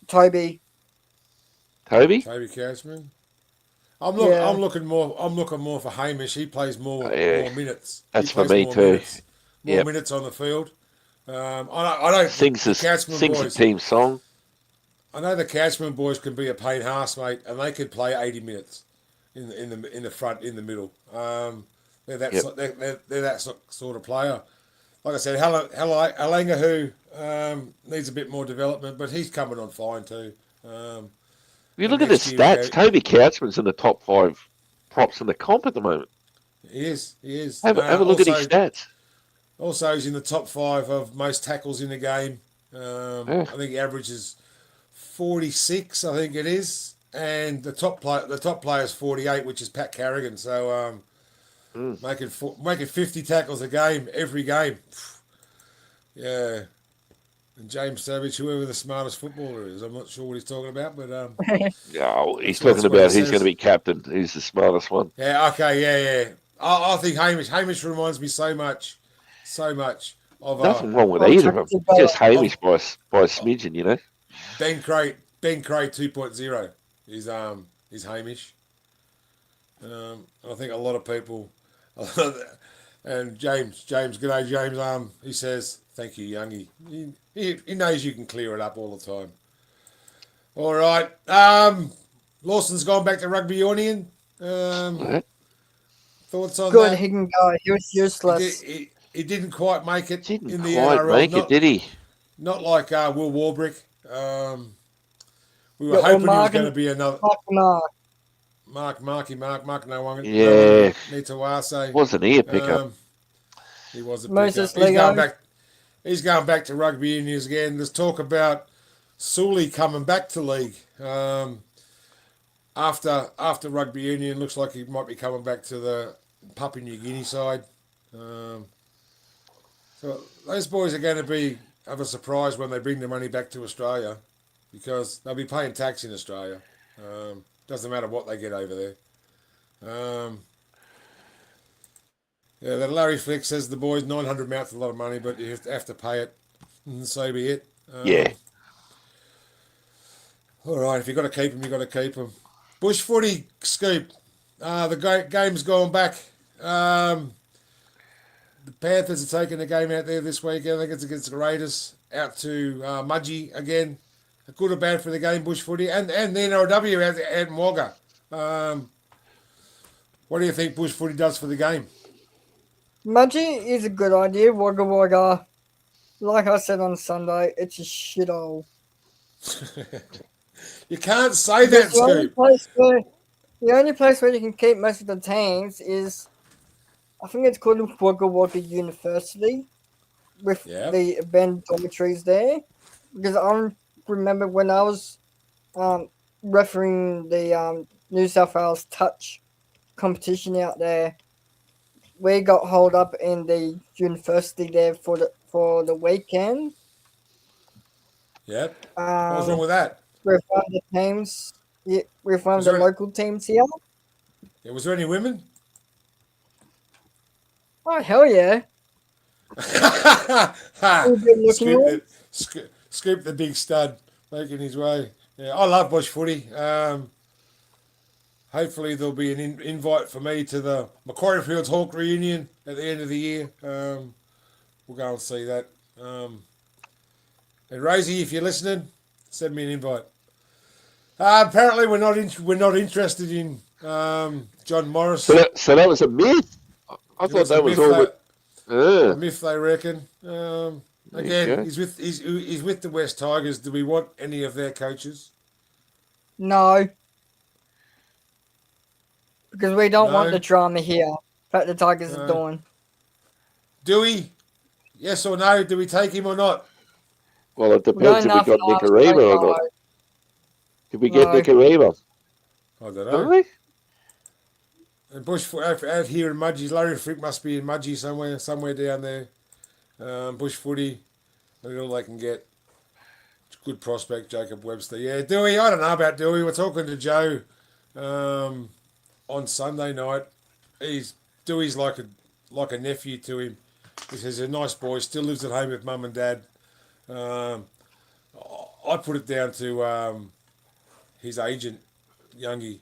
Toby? Toby Couchman. I'm Yeah. looking more for Hamish. He plays more Yeah. minutes. That's He for plays me more too. minutes. More Yep. minutes on the field. I don't. Sings The the Couchman sings the boys. team song. I know the Couchman boys can be a pain ass, mate, and they could play 80 minutes in the front, in the middle. They're that Yep. they're that sort of player. Like I said, Halenga, who needs a bit more development, but he's coming on fine too. If you And look at the next year we stats, go, Toby Couchman's in the top 5 props in the comp at the moment. he is. Have a look at his stats. Also, he's in the top 5 of most tackles in the game. Yeah. I think he averages 46. I think it is, and the top player is 48, which is Pat Carrigan. So making 50 tackles a game every game. Yeah. And James Savage, whoever the smartest footballer is, I'm not sure what he's talking about, but Yeah, he's that's talking what he about who's says. going to be captain. Who's the smartest one? Yeah, okay, yeah. I think Hamish reminds me so much of Nothing wrong with either of them. Just Hamish by a smidgen, you know. Ben Craig 2.0 is Hamish. I think a lot of people, and James, g'day James. He says thank you, Youngie. He knows you can clear it up all the time. All right. Lawson's gone back to rugby union. Right. Thoughts on Good, that? he can go. He was useless. He didn't quite make it Didn't in the quite NRL. make it, did he? Not like Will Warbrick. We were Yeah, or hoping he was Mark going to and- be another Mark. Mark. No one Yeah. need to ask. Wasn't he a pickup? He was a pickup. Moses Leo. He's going back to rugby unions again. There's talk about Sully coming back to league. After rugby union, looks like he might be coming back to the Papua New Guinea side. So those boys are going to be of a surprise when they bring the money back to Australia, because they'll be paying tax in Australia. Doesn't matter what they get over there. Yeah, that Larry Flick says the boys 900 mouths a lot of money, but you have to pay it, and so be it. Yeah. All right, if you've got to keep them, you've got to keep them. Bush footy, Scoop. The game's gone back. The Panthers are taking the game out there this week. I think it's against the Raiders. Out to Mudgee again. Good or bad for the game, Bush footy. And the NRW out in Wagga. What do you think Bush footy does for the game? Mudgee is a good idea. Wagga Wagga. Like I said on Sunday, it's a shithole. You can't say that, Scoop. The only place where you can keep most of the teams is, I think it's called Wagga Wagga University, with the Ben dormitories there. Because I remember when I was refereeing the New South Wales touch competition out there, we got holed up in the university there for the weekend. Yep. What was wrong with that? With one of the teams, with one of the local teams here. Yeah, was there any women? Oh, hell yeah. Scoop the big stud making his way. Yeah, I love bush footy. Hopefully there'll be an invite for me to the Macquarie Fields Hawk reunion at the end of the year. We'll go and see that. And Rosie, if you're listening, send me an invite. Apparently we're not interested in John Morris. So that was a myth. I thought that was all. A myth, they reckon. Again, he's with the West Tigers. Do we want any of their coaches? No. Because we don't want the drama here that the Tigers are doing. Do we? Yes or no? Do we take him or not? Well, it depends if we got Nicarima or not. Did we get Nicarima? I don't know. Really? And Bush out here in Mudgee, Larry Frick must be in Mudgee somewhere down there. Bush footy, that's all they can get. good prospect, Jacob Webster. Yeah, Dewey. I don't know about Dewey. We're talking to Joe on Sunday night. Dewey's like a nephew to him. He says he's a nice boy. Still lives at home with mum and dad. I put it down to his agent, Youngie.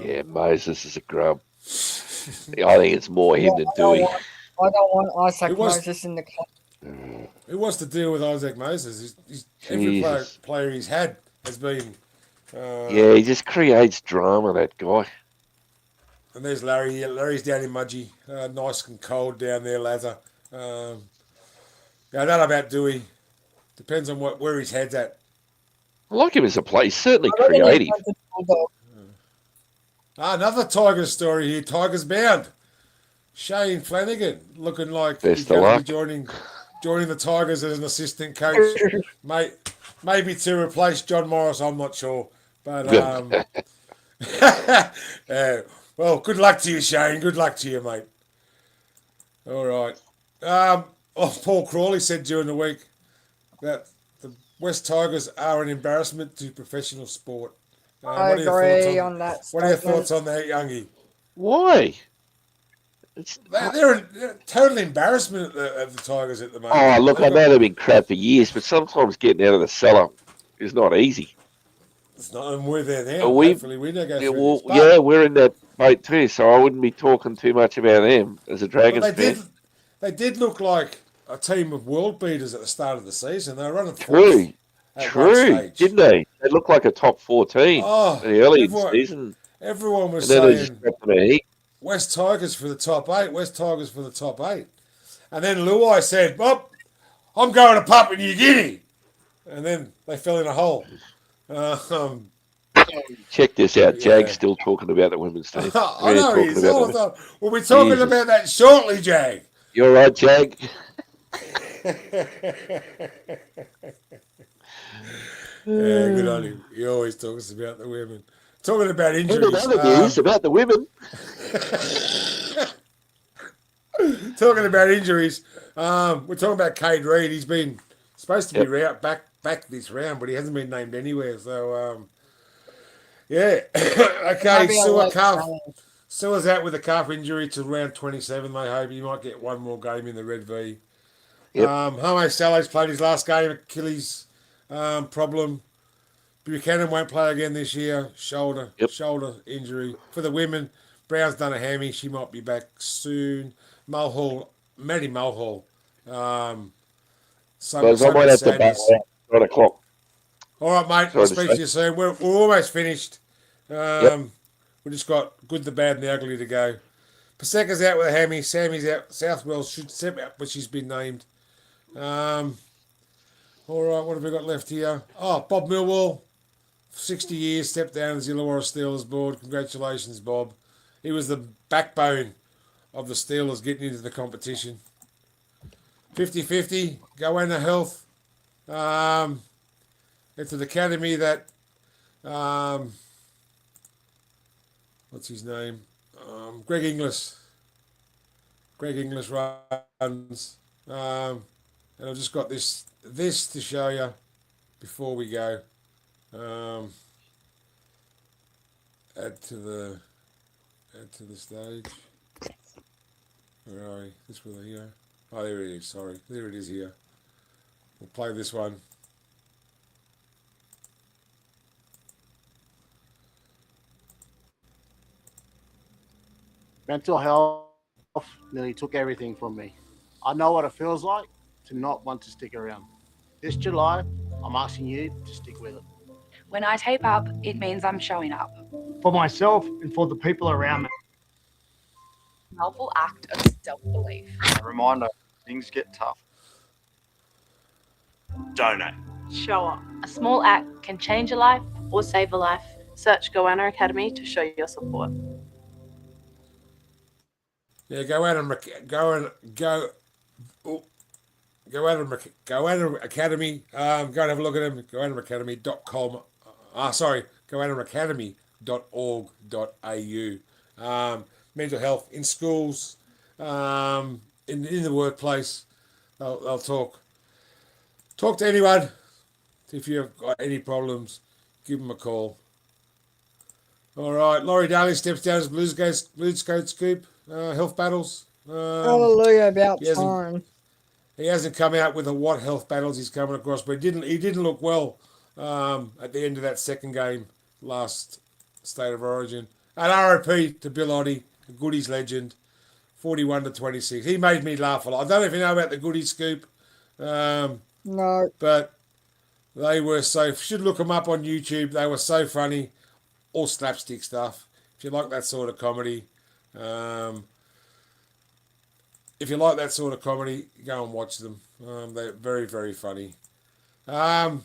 Yeah, Moses is a grub. I think it's more him than Dewey. I don't want Isaac It was- Moses in the club. Who wants to deal with Isaac Moses? Every player he's had has been. Yeah, he just creates drama, that guy. And there's Larry. Larry's down in Mudgee. Nice and cold down there, lather. Yeah, I don't know about Dewey. Depends on where his head's at. I like him as a player. He's certainly I reckon he's creative. going to Bulldogs. Another Tigers story here. Tigers bound. Shane Flanagan looking like Best he's of going to luck. be joining the Tigers as an assistant coach. Maybe to replace John Morris. I'm not sure, but well, good luck to you, Shane. Good luck to you, mate. All right. Paul Crawley said during the week that the West Tigers are an embarrassment to professional sport. I agree on that. What are your statement. thoughts on that, Youngie? Why? They're a total embarrassment of the Tigers at the moment. Oh, look, I know they've been crap for years, but sometimes getting out of the cellar is not easy. It's not, and we're there now. We- Hopefully, we don't go Yeah, through well, this. But- yeah, we're in that boat too, so I wouldn't be talking too much about them as a But Dragons fan. they did look like a team of world beaters at the start of the season. They were running True, fourth at one true, stage. didn't they? They looked like a top 14 Oh, early in the everyone- season, Everyone was and then they just saying dropped them a heap. West Tigers for the top 8. West Tigers for the top 8. And then Luai said, "Bob, I'm going to Papua New Guinea." And then they fell in a hole. Check this out. Yeah. Jag's still talking about the women's team. I We're know talking he's about all them. the time. We'll be talking Jesus. about that shortly, Jag. You're right, Jag. Yeah, good on him. He always talks about the women. Talking about And injuries. in other news about the women. Talking about injuries. We're talking about Cade Reid. He's been supposed to be back this round, but he hasn't been named anywhere. So, yeah. Okay, Maybe I like calf. Shane. Sewer's out with a calf injury to round 27. They hope he might get one more game in the Red V. Yep. Homo Salah's played his last game. Achilles problem. Buchanan won't play again this year. Shoulder injury. For the women, Brown's done a hammy. She might be back soon. Maddie Mulhall. Guys, I might have to back out 9 o'clock. All right, mate. Sorry I'll to speak say. to you soon. We're almost finished. We just got good, the bad, and the ugly to go. Paseka's out with a hammy. Sammy's out. Southwell should step out, but she's been named. All right, what have we got left here? Oh, Bob Millwall, 60 years, stepped down as the Illawarra Steelers board. Congratulations, Bob. He was the backbone of the Steelers getting into the competition. 50-50, Goanna Health. It's an academy that, what's his name? Greg Inglis. Greg Inglis runs. And I've just got this to show you before we go. Add to the stage. Where are we? This one here. Oh, there it is. Sorry, there it is here. We'll play this one. Mental health nearly took everything from me. I know what it feels like to not want to stick around. This July, I'm asking you to stick with it. When I tape up, it means I'm showing up. For myself and for the people around me. Powerful act of self-belief. A reminder, things get tough. Donate. Show up. A small act can change a life or save a life. Search Goanna Academy to show your support. Yeah, Goanna Academy. Go and have a look at them. GoannaAcademy.com. GoannaAcademy.org.au. Mental health in schools, in the workplace. They'll talk to anyone. If you've got any problems, give them a call. All right, Laurie Daly steps down as Blues Coat Scoop. Health battles. Hallelujah, about he hasn't- time. He hasn't come out with what health battles he's coming across, but he didn't look well at the end of that second game last State of Origin. And RIP to Bill Oddie, a Goodies legend, 41-26. He made me laugh a lot. I don't know if you know about the Goodies Scoop, No. but they were so. Should look them up on YouTube. They were so funny, all slapstick stuff. If you like that sort of comedy. If you like that sort of comedy, go and watch them. They're very, very funny. All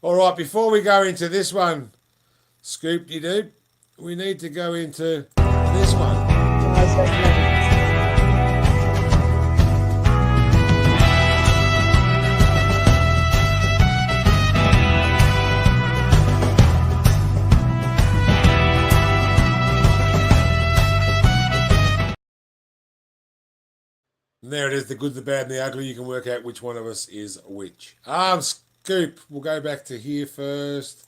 right, before we go into this one, Scoop-de-doop, we need to go into this one. And there it is, the good, the bad, and the ugly. You can work out which one of us is which. Scoop, we'll go back to here first.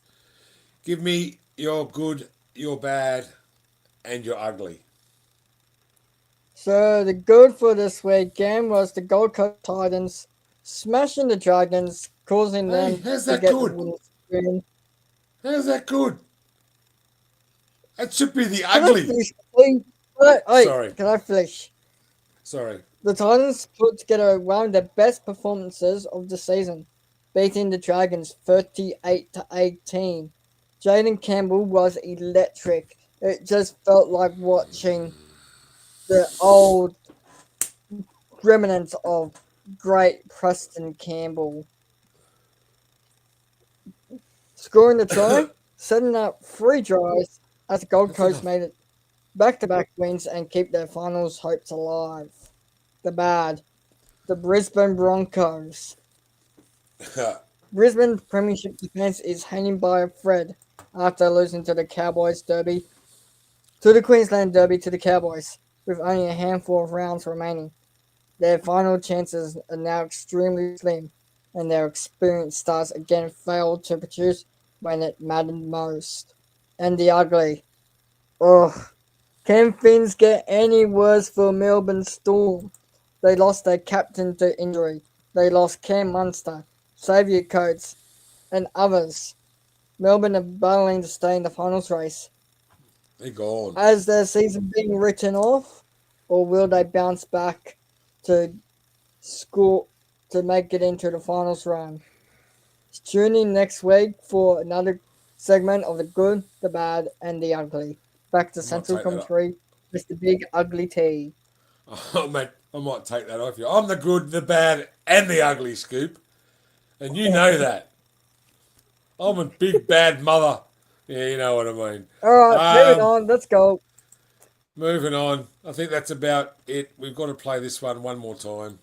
Give me your good, your bad, and your ugly. So the good for this weekend was the Gold Coast Titans smashing the Dragons, causing them how's to that get good? the win spoon. How's that good? That should be the Can I ugly. finish, please? Wait, Sorry. Can I finish? Sorry. The Titans put together one of the best performances of the season, beating the Dragons 38-18. Jaden Campbell was electric. It just felt like watching the old remnants of great Preston Campbell. Scoring the try, setting up 3 tries as the Gold Coast made it back-to-back wins and keep their finals hopes alive. The bad, the Brisbane Broncos. Brisbane Premiership defence is hanging by a thread after losing to the Cowboys Derby, to the Queensland Derby to the Cowboys, with only a handful of rounds remaining. Their final chances are now extremely slim, and their experienced stars again failed to produce when it mattered most. And the ugly. Ugh. Can Phins get any worse for Melbourne Storm? They lost their captain to injury. They lost Cam Munster, Xavier Coates, and others. Melbourne are battling to stay in the finals race. They're gone. Has their season been written off, or will they bounce back to score to make it into the finals run? Tune in next week for another segment of the good, the bad, and the ugly. Back to Central take that Commentary, Mr. Big Ugly T. Oh, mate, I might take that off you. I'm the good, the bad, and the ugly, Scoop. And you know that. I'm a big bad mother. Yeah, you know what I mean. All right, moving on. Let's go. Moving on. I think that's about it. We've got to play this one more time.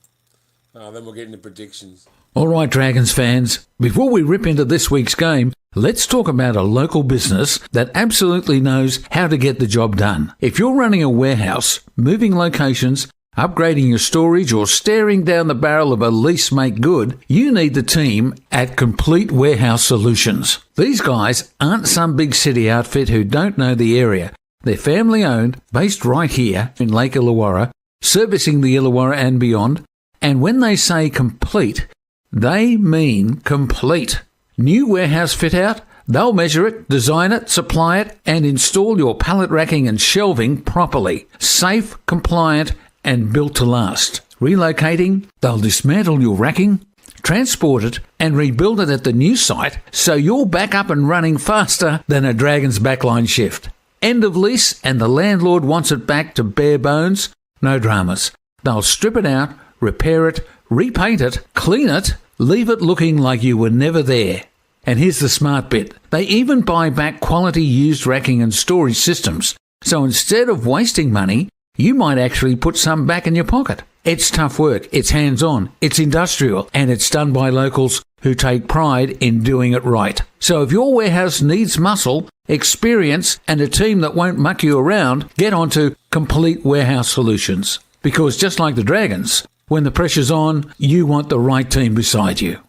Then we'll get into predictions. All right, Dragons fans, before we rip into this week's game, let's talk about a local business that absolutely knows how to get the job done. If you're running a warehouse, moving locations, upgrading your storage, or staring down the barrel of a lease make good, you need the team at Complete Warehouse Solutions. These guys aren't some big city outfit who don't know the area. They're family owned, based right here in Lake Illawarra, servicing the Illawarra and beyond. And when they say complete, they mean complete. New warehouse fit out, they'll measure it, design it, supply it, and install your pallet racking and shelving properly. Safe, compliant, and built to last. Relocating, they'll dismantle your racking, transport it, and rebuild it at the new site so you're back up and running faster than a Dragon's backline shift. End of lease and the landlord wants it back to bare bones? No dramas. They'll strip it out, repair it, repaint it, clean it, leave it looking like you were never there. And here's the smart bit. They even buy back quality used racking and storage systems. So instead of wasting money, you might actually put some back in your pocket. It's tough work, it's hands-on, it's industrial, and it's done by locals who take pride in doing it right. So if your warehouse needs muscle, experience, and a team that won't muck you around, get onto Complete Warehouse Solutions. Because just like the Dragons, when the pressure's on, you want the right team beside you.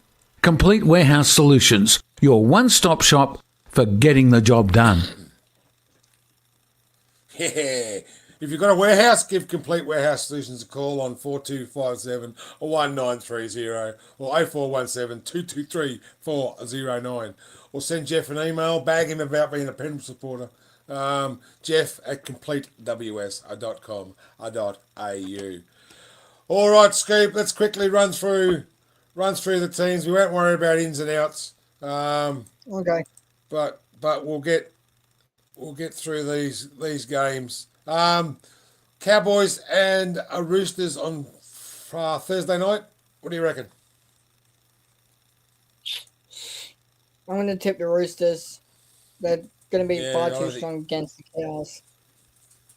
Complete Warehouse Solutions, your one-stop shop for getting the job done. Yeah. If you've got a warehouse, give Complete Warehouse Solutions a call on 4257 or 1930 or 0417 223 409. Or send Jeff an email, bag him about being a Penrith supporter. Jeff at completews.com.au. All right, Scoop, let's quickly run through the teams. We won't worry about ins and outs. Okay. But we'll get through these games. Cowboys and Roosters on Thursday night. What do you reckon? I'm going to tip the Roosters. They're going to be Yeah, far I too think- strong against the Cows.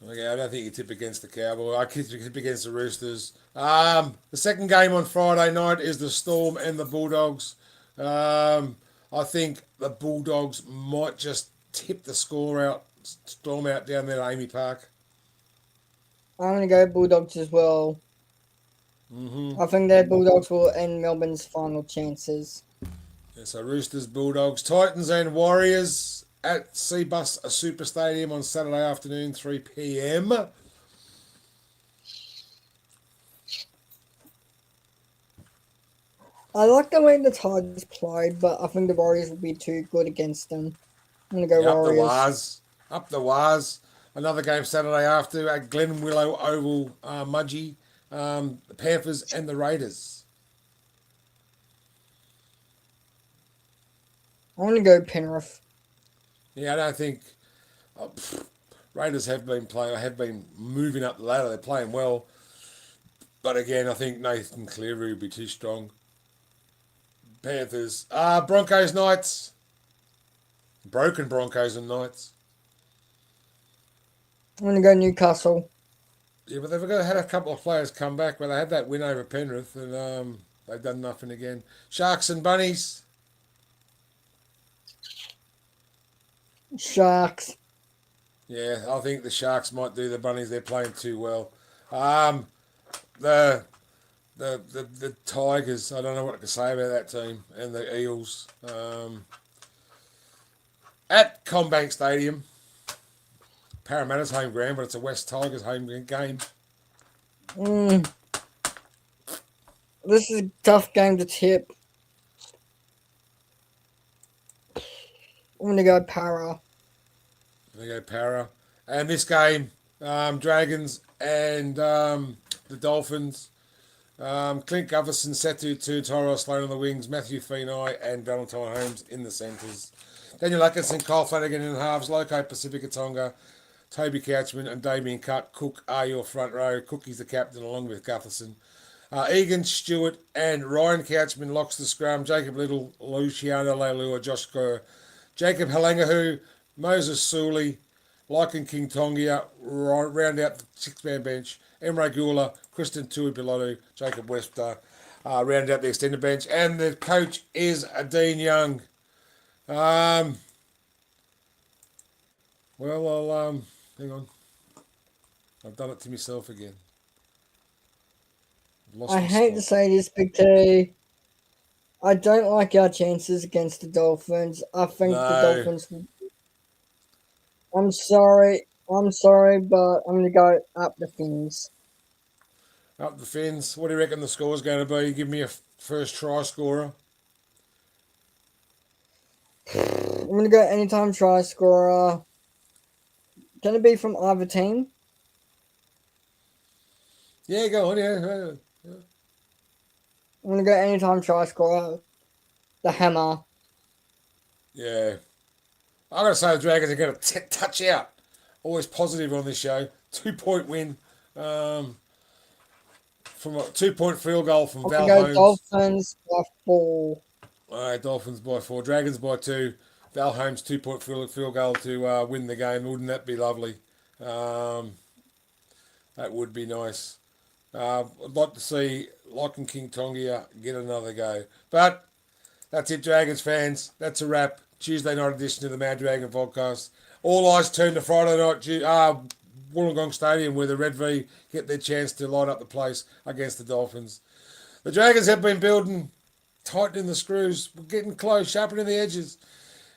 Okay, I don't think you tip against the Cowboys. I tip against the Roosters. The second game on Friday night is the Storm and the Bulldogs. I think the Bulldogs might just tip the Storm out down there at Amy Park. I'm going to go Bulldogs as well. Mm-hmm. I think their Bulldogs will end Melbourne's final chances. Yeah, so Roosters, Bulldogs, Titans and Warriors at Seabus Super Stadium on Saturday afternoon, 3 p.m. I like the way the Tigers played, but I think the Warriors will be too good against them. I'm going to go Yeah, Warriors. Up the Waz. Another game Saturday after at Glen Willow Oval, Mudgee. The Panthers and the Raiders. I'm going to go Penrith. Yeah, I don't think Raiders have been moving up the ladder. They're playing well, but again, I think Nathan Cleary will be too strong. Panthers, Broncos, Knights, broken Broncos and Knights. I'm going to go Newcastle. Yeah, but they've had a couple of players come back. But they had that win over Penrith, and they've done nothing again. Sharks and Bunnies. Sharks. Yeah, I think the Sharks might do the Bunnies. They're playing too well. The Tigers. I don't know what to say about that team and the Eels. At Combank Stadium, Parramatta's home ground, but it's a West Tigers home game. This is a tough game to tip. I'm going to go Para. They go Para. And this game, Dragons and the Dolphins. Clint Gutherson, Setu Toro Sloan on the wings, Matthew Feeney and Valentine Holmes in the centres. Daniel Atkinson, Kyle Flanagan in the halves, Loco Pacifica Tonga, Toby Couchman and Damien Cook are your front row. Cookie's the captain along with Gutherson. Egan Stewart and Ryan Couchman locks the scrum. Jacob Little, Luciano Leilua, Josh Kerr, Jacob Halangahu, Moses Suley, Lycan King Tongia, round out the six-man bench. Emre Gula, Kristen Tui Pilotu, Jacob Webster, round out the extended bench. And the coach is Dean Young. Well, I'll hang on. I've done it to myself again. I hate to say this, Big T. I don't like our chances against the Dolphins. I think the Dolphins. I'm sorry, but I'm going to go up the Phins. Up the Phins. What do you reckon the score's going to be? Give me a first try scorer. I'm going to go anytime try scorer. Can it be from either team? Yeah, go on, yeah. I'm going to go anytime try scorer. The Hammer. Yeah. I got to say the Dragons are going to touch out. Always positive on this show. 2-point win. From a 2-point field goal from Val Holmes. Dolphins by 4. All right, Dolphins by 4. Dragons by 2. Val Holmes 2-point field goal to win the game. Wouldn't that be lovely? That would be nice. I'd like to see Lycan King Tongia get another go. But that's it, Dragons fans. That's a wrap. Tuesday night edition of the Mad Dragon podcast. All eyes turn to Friday night, Wollongong Stadium, where the Red V get their chance to light up the place against the Dolphins. The Dragons have been building tightening the screws. We're getting close, sharpening the edges.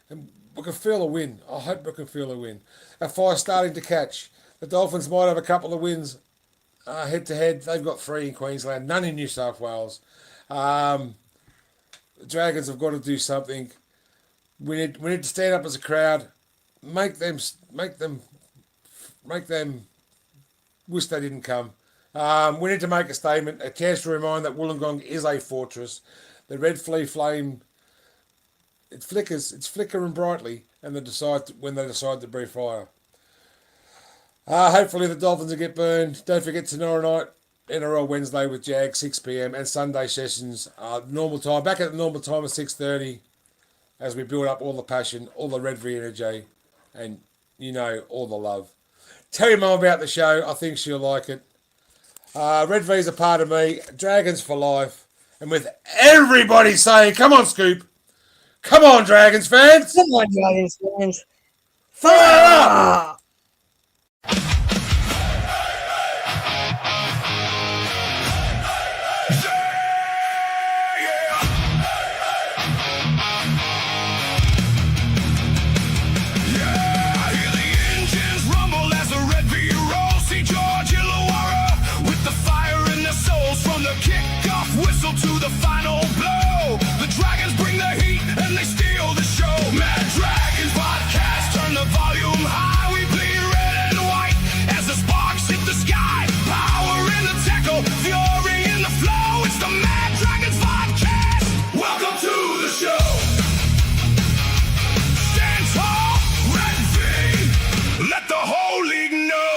And we can feel a win. I hope we can feel a win. Our fire's starting to catch. The Dolphins might have a couple of wins head to head. They've got 3 in Queensland, none in New South Wales. The Dragons have got to do something. We need to stand up as a crowd, make them wish they didn't come. We need to make a statement, a chance to remind that Wollongong is a fortress. The red flame, it's flickering brightly, and when they decide to breathe fire. Hopefully the Dolphins will get burned. Don't forget tomorrow night, NRL Wednesday with Jag, 6 p.m. and Sunday sessions, normal time, back at the normal time of 6:30, as we build up all the passion, all the Red V energy, and all the love. Tell your mum about the show. I think she'll like it. Red V's a part of me. Dragons for life. And with everybody saying, come on, Scoop. Come on, Dragons fans. Come on, Dragons fans. Fire up! To the final blow, the Dragons bring the heat and they steal the show. Mad Dragons podcast, turn the volume high. We bleed red and white as the sparks hit the sky. Power in the tackle, fury in the flow. It's the Mad Dragons podcast. Welcome to the show. Stand tall, Red V. Let the whole league know.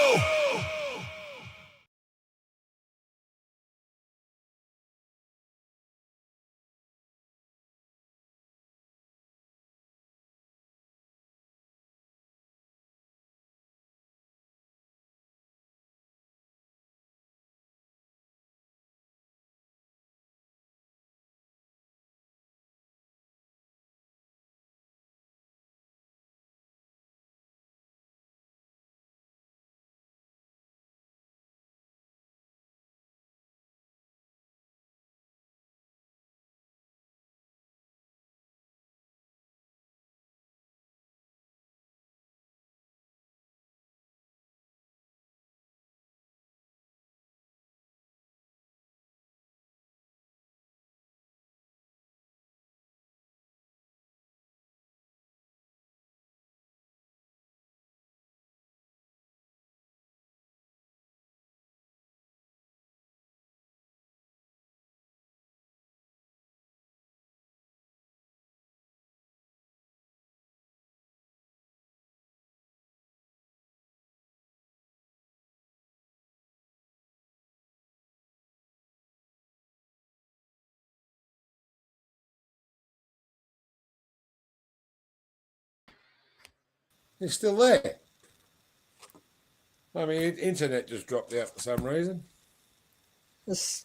It's still there. I mean, internet just dropped out for some reason. The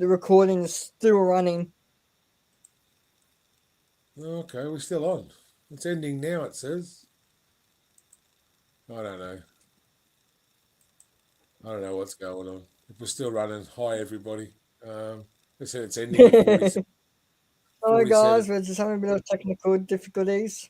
recording is still running. Okay, we're still on. It's ending now, it says. I don't know. I don't know what's going on. If we're still running, hi everybody. They said it's ending at 40. Sorry guys, we're just having a bit of technical difficulties.